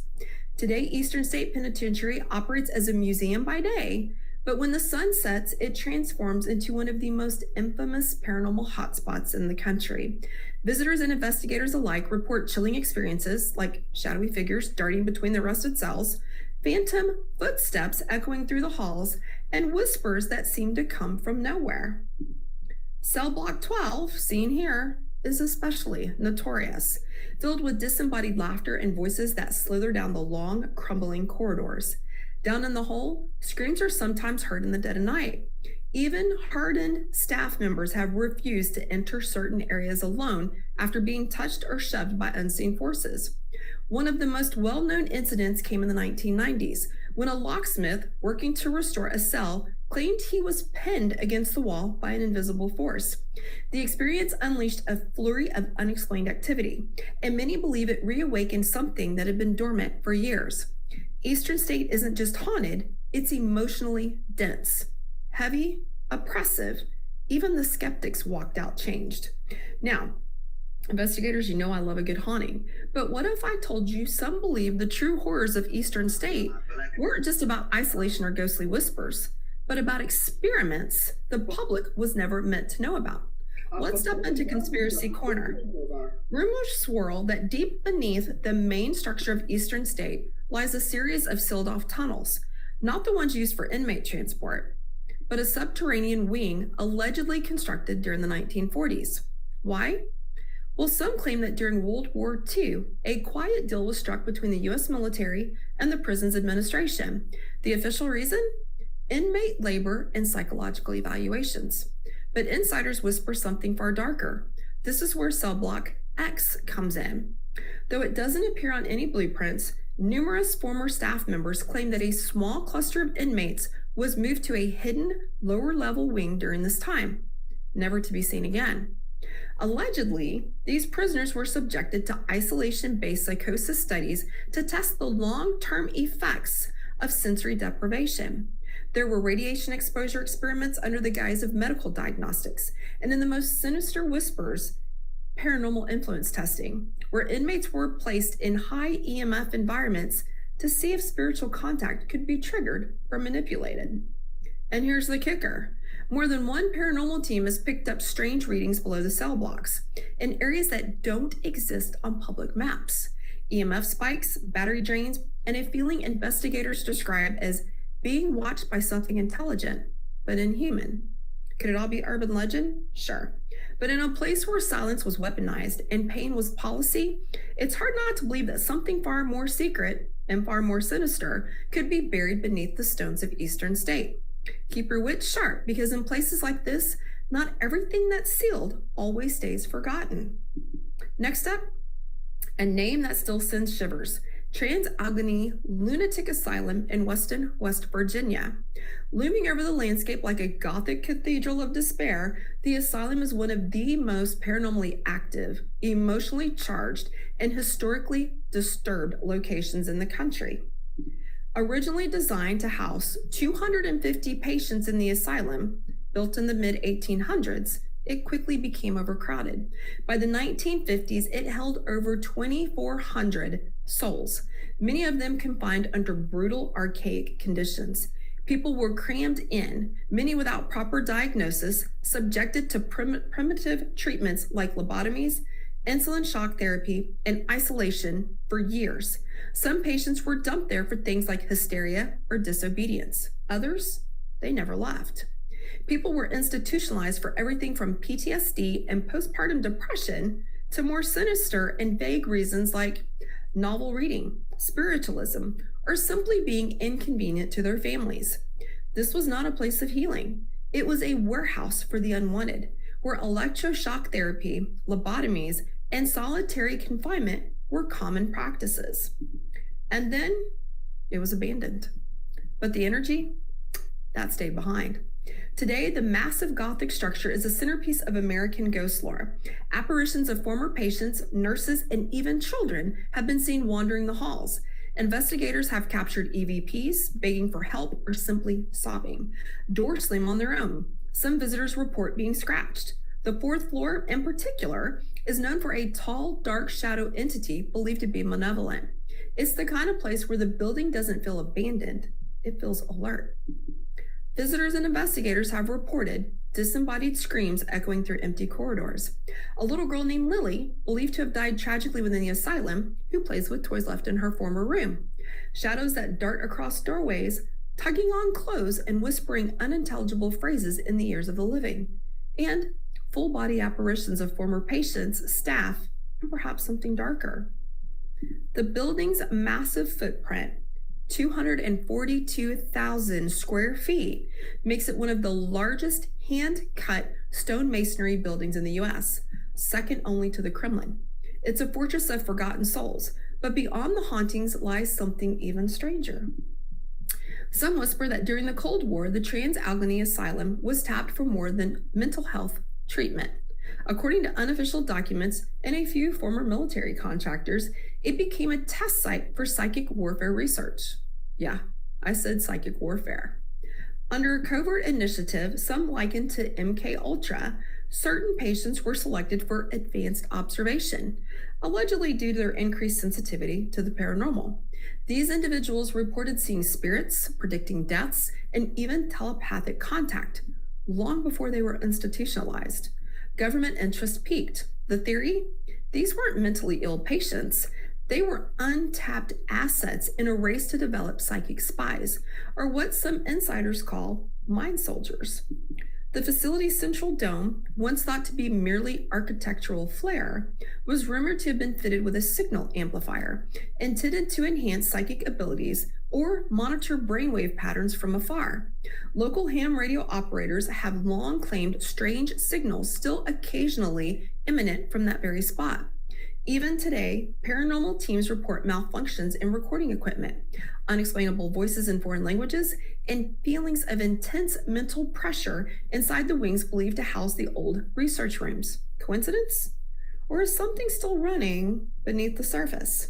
Today, Eastern State Penitentiary operates as a museum by day, but when the sun sets, it transforms into one of the most infamous paranormal hotspots in the country. Visitors and investigators alike report chilling experiences like shadowy figures darting between the rusted cells, phantom footsteps echoing through the halls, and whispers that seem to come from nowhere. Cell block 12, seen here, is especially notorious, filled with disembodied laughter and voices that slither down the long, crumbling corridors. Down in the hole, screams are sometimes heard in the dead of night. Even hardened staff members have refused to enter certain areas alone after being touched or shoved by unseen forces. One of the most well-known incidents came in the 1990s, when a locksmith working to restore a cell claimed he was pinned against the wall by an invisible force. The experience unleashed a flurry of unexplained activity, and many believe it reawakened something that had been dormant for years. Eastern State isn't just haunted, it's emotionally dense, heavy, oppressive. Even the skeptics walked out changed. Now, investigators, you know I love a good haunting, but what if I told you some believe the true horrors of Eastern State weren't just about isolation or ghostly whispers, but about experiments the public was never meant to know about? Let's step into Conspiracy Corner. Rumors swirl that deep beneath the main structure of Eastern State lies a series of sealed-off tunnels, not the ones used for inmate transport, but a subterranean wing allegedly constructed during the 1940s. Why? Well, some claim that during World War II, a quiet deal was struck between the U.S. military and the prison's administration. The official reason? Inmate labor and psychological evaluations. But insiders whisper something far darker. This is where cell block X comes in. Though it doesn't appear on any blueprints, numerous former staff members claim that a small cluster of inmates was moved to a hidden lower level wing during this time, never to be seen again. Allegedly, these prisoners were subjected to isolation-based psychosis studies to test the long-term effects of sensory deprivation. There were radiation exposure experiments under the guise of medical diagnostics, and in the most sinister whispers, paranormal influence testing, where inmates were placed in high EMF environments to see if spiritual contact could be triggered or manipulated. And here's the kicker. More than one paranormal team has picked up strange readings below the cell blocks in areas that don't exist on public maps. EMF spikes, battery drains, and a feeling investigators describe as being watched by something intelligent, but inhuman. Could it all be urban legend? Sure. But in a place where silence was weaponized and pain was policy, it's hard not to believe that something far more secret and far more sinister could be buried beneath the stones of Eastern State. Keep your wits sharp, because in places like this, not everything that's sealed always stays forgotten. Next up, a name that still sends shivers. Trans-Allegheny Lunatic Asylum in Weston, West Virginia. Looming over the landscape like a Gothic cathedral of despair, the asylum is one of the most paranormally active, emotionally charged, and historically disturbed locations in the country. Originally designed to house 250 patients in the asylum, built in the mid-1800s, it quickly became overcrowded. By the 1950s, it held over 2,400 souls, many of them confined under brutal, archaic conditions. People were crammed in, many without proper diagnosis, subjected to primitive treatments like lobotomies, insulin shock therapy, and isolation for years. Some patients were dumped there for things like hysteria or disobedience. Others, they never left. People were institutionalized for everything from PTSD and postpartum depression to more sinister and vague reasons like novel reading, spiritualism, or simply being inconvenient to their families. This was not a place of healing. It was a warehouse for the unwanted, where electroshock therapy, lobotomies, and solitary confinement were common practices. And then it was abandoned. But the energy, that stayed behind. Today, the massive Gothic structure is a centerpiece of American ghost lore. Apparitions of former patients, nurses, and even children have been seen wandering the halls. Investigators have captured EVPs, begging for help or simply sobbing. Doors slam on their own. Some visitors report being scratched. The fourth floor, in particular, is known for a tall, dark shadow entity believed to be malevolent. It's the kind of place where the building doesn't feel abandoned, it feels alert. Visitors and investigators have reported disembodied screams echoing through empty corridors. A little girl named Lily, believed to have died tragically within the asylum, who plays with toys left in her former room. Shadows that dart across doorways, tugging on clothes and whispering unintelligible phrases in the ears of the living. And full-body apparitions of former patients, staff, and perhaps something darker. The building's massive footprint, 242,000 square feet, makes it one of the largest hand-cut stone masonry buildings in the U.S., second only to the Kremlin. It's a fortress of forgotten souls, but beyond the hauntings lies something even stranger. Some whisper that during the Cold War, the Trans-Allegheny Asylum was tapped for more than mental health treatment. According to unofficial documents and a few former military contractors, it became a test site for psychic warfare research. Yeah, I said psychic warfare. Under a covert initiative, some likened to MK-Ultra, certain patients were selected for advanced observation, allegedly due to their increased sensitivity to the paranormal. These individuals reported seeing spirits, predicting deaths, and even telepathic contact, long before they were institutionalized. Government interest peaked. The theory? These weren't mentally ill patients. They were untapped assets in a race to develop psychic spies, or what some insiders call mind soldiers. The facility's central dome, once thought to be merely architectural flair, was rumored to have been fitted with a signal amplifier, intended to enhance psychic abilities or monitor brainwave patterns from afar. Local ham radio operators have long claimed strange signals still occasionally emanate from that very spot. Even today, paranormal teams report malfunctions in recording equipment, unexplainable voices in foreign languages, and feelings of intense mental pressure inside the wings believed to house the old research rooms. Coincidence? Or is something still running beneath the surface?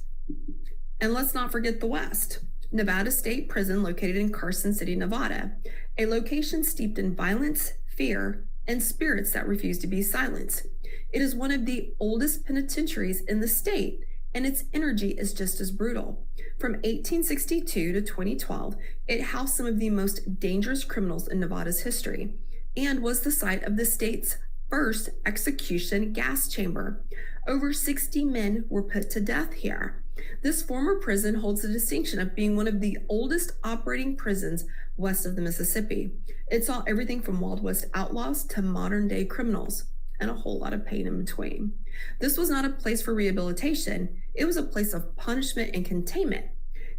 And let's not forget the West. Nevada State Prison, located in Carson City, Nevada, a location steeped in violence, fear, and spirits that refuse to be silenced. It is one of the oldest penitentiaries in the state, and its energy is just as brutal. From 1862 to 2012, it housed some of the most dangerous criminals in Nevada's history and was the site of the state's first execution gas chamber. Over 60 men were put to death here. This former prison holds the distinction of being one of the oldest operating prisons west of the Mississippi. It saw everything from Wild West outlaws to modern day criminals, and a whole lot of pain in between. This was not a place for rehabilitation. It was a place of punishment and containment.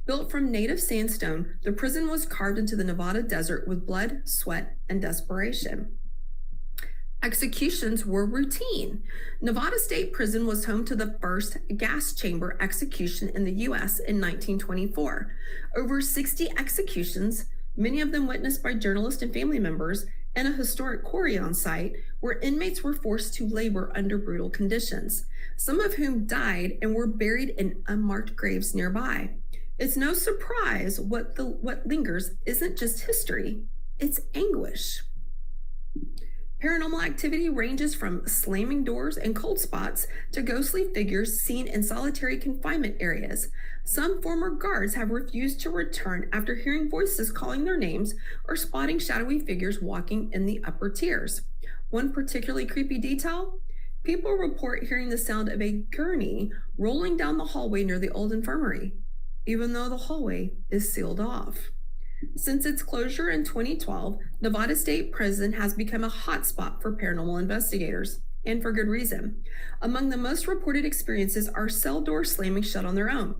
Built from native sandstone, the prison was carved into the Nevada desert with blood, sweat, and desperation. Executions were routine. Nevada State Prison was home to the first gas chamber execution in the U.S. in 1924. Over 60 executions, many of them witnessed by journalists and family members, and a historic quarry on site where inmates were forced to labor under brutal conditions, some of whom died and were buried in unmarked graves nearby. It's no surprise what lingers isn't just history, it's anguish. Paranormal activity ranges from slamming doors and cold spots to ghostly figures seen in solitary confinement areas. Some former guards have refused to return after hearing voices calling their names or spotting shadowy figures walking in the upper tiers. One particularly creepy detail: people report hearing the sound of a gurney rolling down the hallway near the old infirmary, even though the hallway is sealed off. Since its closure in 2012, Nevada State Prison has become a hotspot for paranormal investigators, and for good reason. Among the most reported experiences are cell doors slamming shut on their own,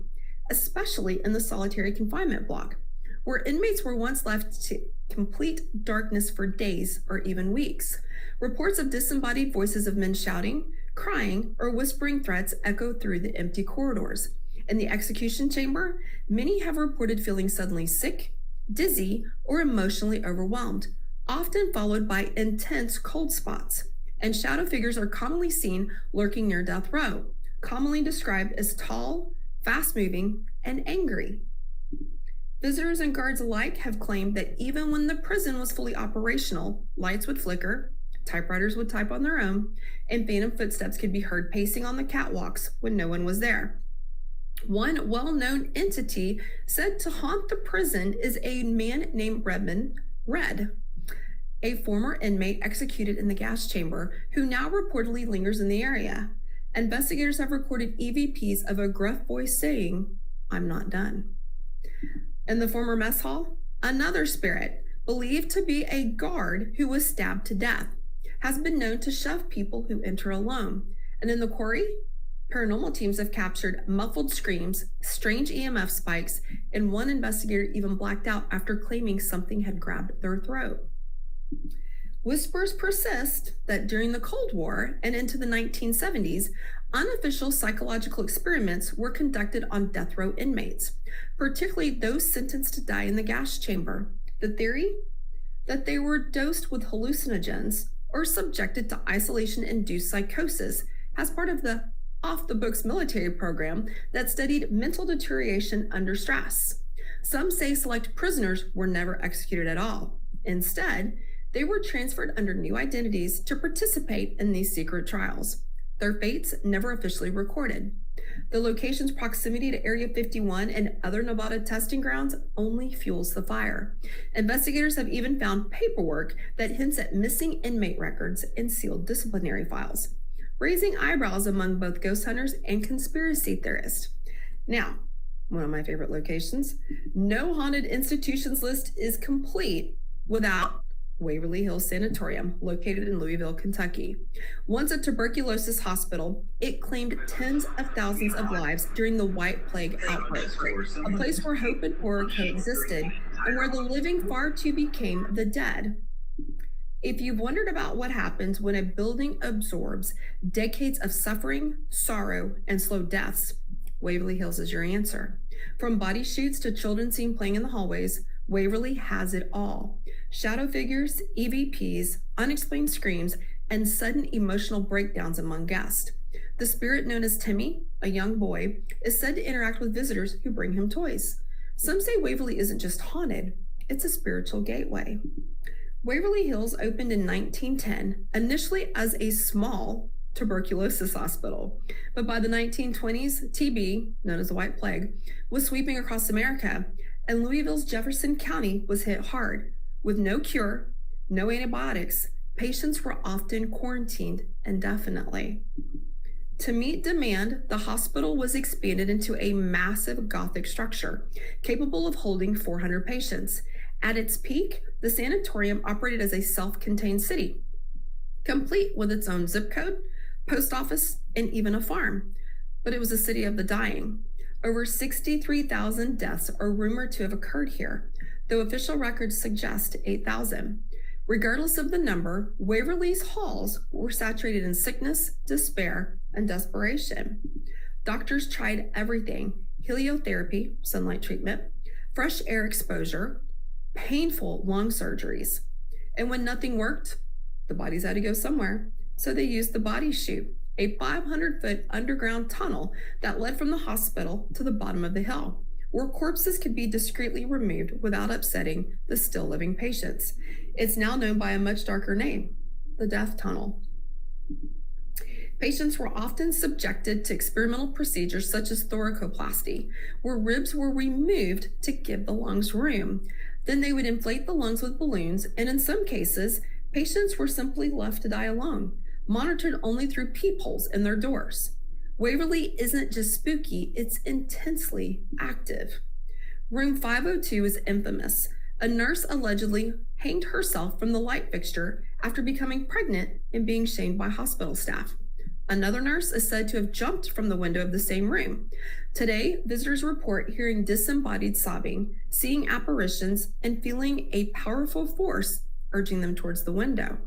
especially in the solitary confinement block, where inmates were once left to complete darkness for days or even weeks. Reports of disembodied voices of men shouting, crying, or whispering threats echo through the empty corridors. In the execution chamber, many have reported feeling suddenly sick, dizzy, or emotionally overwhelmed, often followed by intense cold spots. And shadow figures are commonly seen lurking near death row, commonly described as tall, fast-moving, and angry. Visitors and guards alike have claimed that even when the prison was fully operational, lights would flicker, typewriters would type on their own, and phantom footsteps could be heard pacing on the catwalks when no one was there. One well-known entity said to haunt the prison is a man named Redmond Red, a former inmate executed in the gas chamber who now reportedly lingers in the area. Investigators have recorded EVPs of a gruff voice saying, "I'm not done." In the former mess hall, another spirit, believed to be a guard who was stabbed to death, has been known to shove people who enter alone. And in the quarry, paranormal teams have captured muffled screams, strange EMF spikes, and one investigator even blacked out after claiming something had grabbed their throat. Whispers persist that during the Cold War and into the 1970s, unofficial psychological experiments were conducted on death row inmates, particularly those sentenced to die in the gas chamber. The theory? That they were dosed with hallucinogens or subjected to isolation-induced psychosis as part of the off-the-books military program that studied mental deterioration under stress. Some say select prisoners were never executed at all. Instead, they were transferred under new identities to participate in these secret trials. Their fates never officially recorded. The location's proximity to Area 51 and other Nevada testing grounds only fuels the fire. Investigators have even found paperwork that hints at missing inmate records and sealed disciplinary files, raising eyebrows among both ghost hunters and conspiracy theorists. Now, one of my favorite locations, no haunted institutions list is complete without Waverly Hills Sanatorium, located in Louisville, Kentucky. Once a tuberculosis hospital, it claimed tens of thousands of lives during the White Plague outbreak, a place where hope and horror coexisted and where the living far too became the dead. If you've wondered about what happens when a building absorbs decades of suffering, sorrow, and slow deaths, Waverly Hills is your answer. From body shoots to children seen playing in the hallways, Waverly has it all. Shadow figures, EVPs, unexplained screams, and sudden emotional breakdowns among guests. The spirit known as Timmy, a young boy, is said to interact with visitors who bring him toys. Some say Waverly isn't just haunted, it's a spiritual gateway. Waverly Hills opened in 1910, initially as a small tuberculosis hospital. But by the 1920s, TB, known as the White Plague, was sweeping across America, and Louisville's Jefferson County was hit hard. With no cure, no antibiotics, patients were often quarantined indefinitely. To meet demand, the hospital was expanded into a massive Gothic structure, capable of holding 400 patients. At its peak, the sanatorium operated as a self-contained city, complete with its own zip code, post office, and even a farm. But it was a city of the dying. Over 63,000 deaths are rumored to have occurred here, though official records suggest 8,000. Regardless of the number, Waverly's halls were saturated in sickness, despair, and desperation. Doctors tried everything: heliotherapy, sunlight treatment, fresh air exposure, painful lung surgeries. And when nothing worked, the bodies had to go somewhere. So they used the body chute, a 500-foot underground tunnel that led from the hospital to the bottom of the hill, where corpses could be discreetly removed without upsetting the still living patients. It's now known by a much darker name, the Death Tunnel. Patients were often subjected to experimental procedures such as thoracoplasty, where ribs were removed to give the lungs room. Then they would inflate the lungs with balloons, and in some cases, patients were simply left to die alone, monitored only through peepholes in their doors. Waverly isn't just spooky, it's intensely active. Room 502 is infamous. A nurse allegedly hanged herself from the light fixture after becoming pregnant and being shamed by hospital staff. Another nurse is said to have jumped from the window of the same room. Today, visitors report hearing disembodied sobbing, seeing apparitions, and feeling a powerful force urging them towards the window.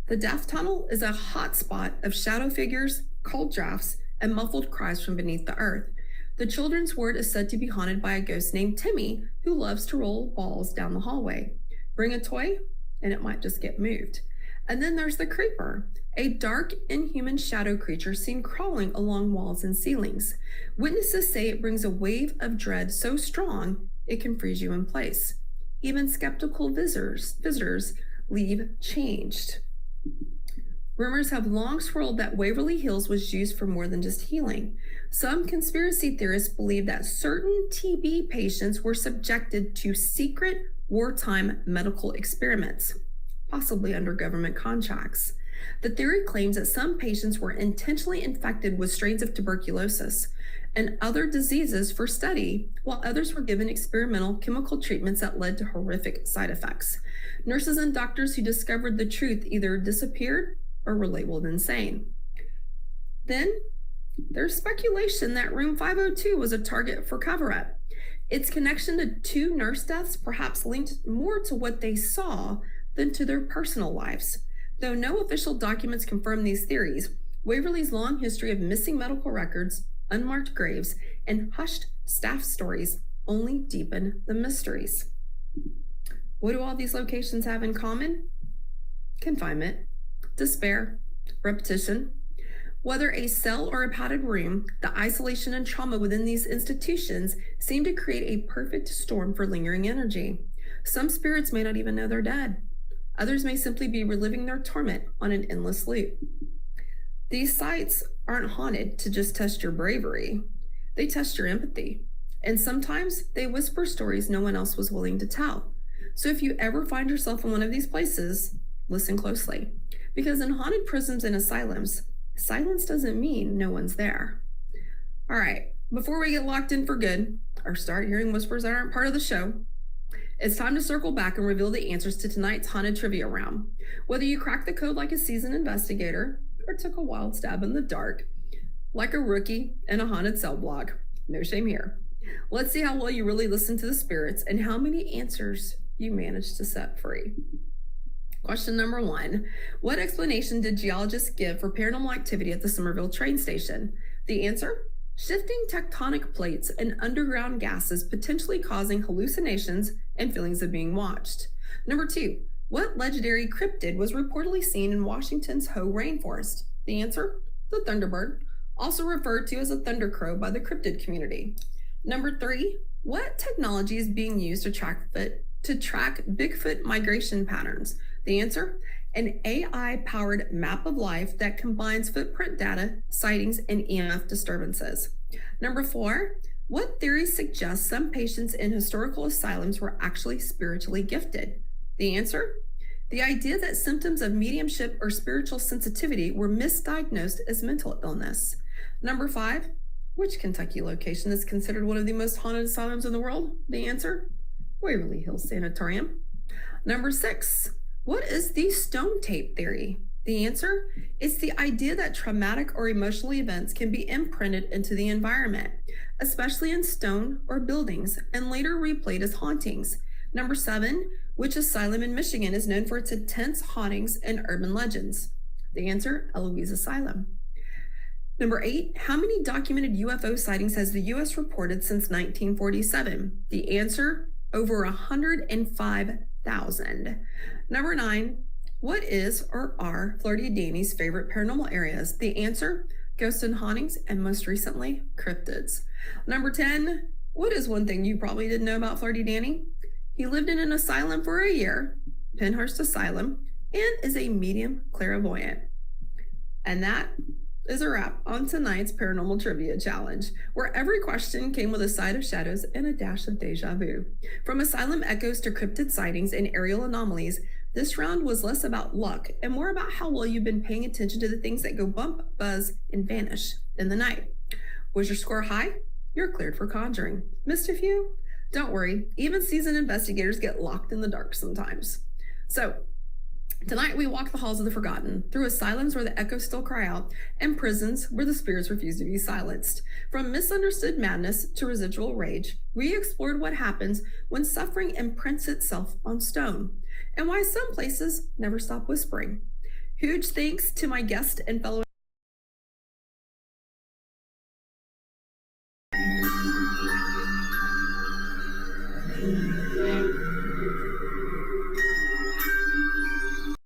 The Death Tunnel is a hotspot of shadow figures, cold drafts, and muffled cries from beneath the earth. The children's ward is said to be haunted by a ghost named Timmy, who loves to roll balls down the hallway. Bring a toy, and it might just get moved. And then there's the Creeper, a dark, inhuman shadow creature seen crawling along walls and ceilings. Witnesses say it brings a wave of dread so strong it can freeze you in place. Even skeptical visitors leave changed. Rumors have long swirled that Waverly Hills was used for more than just healing. Some conspiracy theorists believe that certain TB patients were subjected to secret wartime medical experiments, possibly under government contracts. The theory claims that some patients were intentionally infected with strains of tuberculosis and other diseases for study, while others were given experimental chemical treatments that led to horrific side effects. Nurses and doctors who discovered the truth either disappeared or were labeled insane. Then there's speculation that room 502 was a target for cover-up. Its connection to 2 nurse deaths perhaps linked more to what they saw than to their personal lives. Though no official documents confirm these theories, Waverly's long history of missing medical records, unmarked graves, and hushed staff stories only deepen the mysteries. What do all these locations have in common? Confinement, despair, repetition. Whether a cell or a padded room, the isolation and trauma within these institutions seem to create a perfect storm for lingering energy. Some spirits may not even know they're dead. Others may simply be reliving their torment on an endless loop. These sites aren't haunted to just test your bravery. They test your empathy. And sometimes they whisper stories no one else was willing to tell. So if you ever find yourself in one of these places, listen closely. Because in haunted prisons and asylums, silence doesn't mean no one's there. All right, before we get locked in for good or start hearing whispers that aren't part of the show, It's time to circle back and reveal the answers to tonight's haunted trivia round. Whether you cracked the code like a seasoned investigator or took a wild stab in the dark, like a rookie in a haunted cell block, no shame here. Let's see how well you really listen to the spirits and how many answers you managed to set free. Question number 1. What explanation did geologists give for paranormal activity at the Somerville train station? The answer? Shifting tectonic plates and underground gases potentially causing hallucinations and feelings of being watched. Number 2. What legendary cryptid was reportedly seen in Washington's Hoh rainforest? The answer? The thunderbird, also referred to as a thundercrow by the cryptid community. Number 3. What technology is being used to track Bigfoot migration patterns? The answer? An AI-powered map of life that combines footprint data, sightings, and EMF disturbances. Number 4. What theory suggests some patients in historical asylums were actually spiritually gifted? The answer? The idea that symptoms of mediumship or spiritual sensitivity were misdiagnosed as mental illness. Number 5. Which Kentucky location is considered one of the most haunted asylums in the world? The answer? Waverly Hills Sanatorium. Number 6. What is the stone tape theory? The answer? It's the idea that traumatic or emotional events can be imprinted into the environment, especially in stone or buildings, and later replayed as hauntings. Number 7. Which asylum in Michigan is known for its intense hauntings and urban legends? The answer? Eloise Asylum. Number 8. How many documented UFO sightings has the U.S. reported since 1947? The answer? Over 105,000. Number 9. What is or are Flirty Dani's favorite paranormal areas? The answer? Ghosts and hauntings, and most recently, cryptids. Number 10. What is one thing you probably didn't know about Flirty Dani? He lived in an asylum for a year, Penhurst Asylum, and is a medium clairvoyant. And that is a wrap on tonight's Paranormal Trivia Challenge, where every question came with a side of shadows and a dash of deja vu. From asylum echoes to cryptid sightings and aerial anomalies, this round was less about luck and more about how well you've been paying attention to the things that go bump, buzz, and vanish in the night. Was your score high? You're cleared for conjuring. Missed a few? Don't worry, even seasoned investigators get locked in the dark sometimes. So, tonight we walk the halls of the forgotten, through asylums where the echoes still cry out, and prisons where the spirits refuse to be silenced. From misunderstood madness to residual rage, we explored what happens when suffering imprints itself on stone, and why some places never stop whispering. Huge thanks to my guest and fellow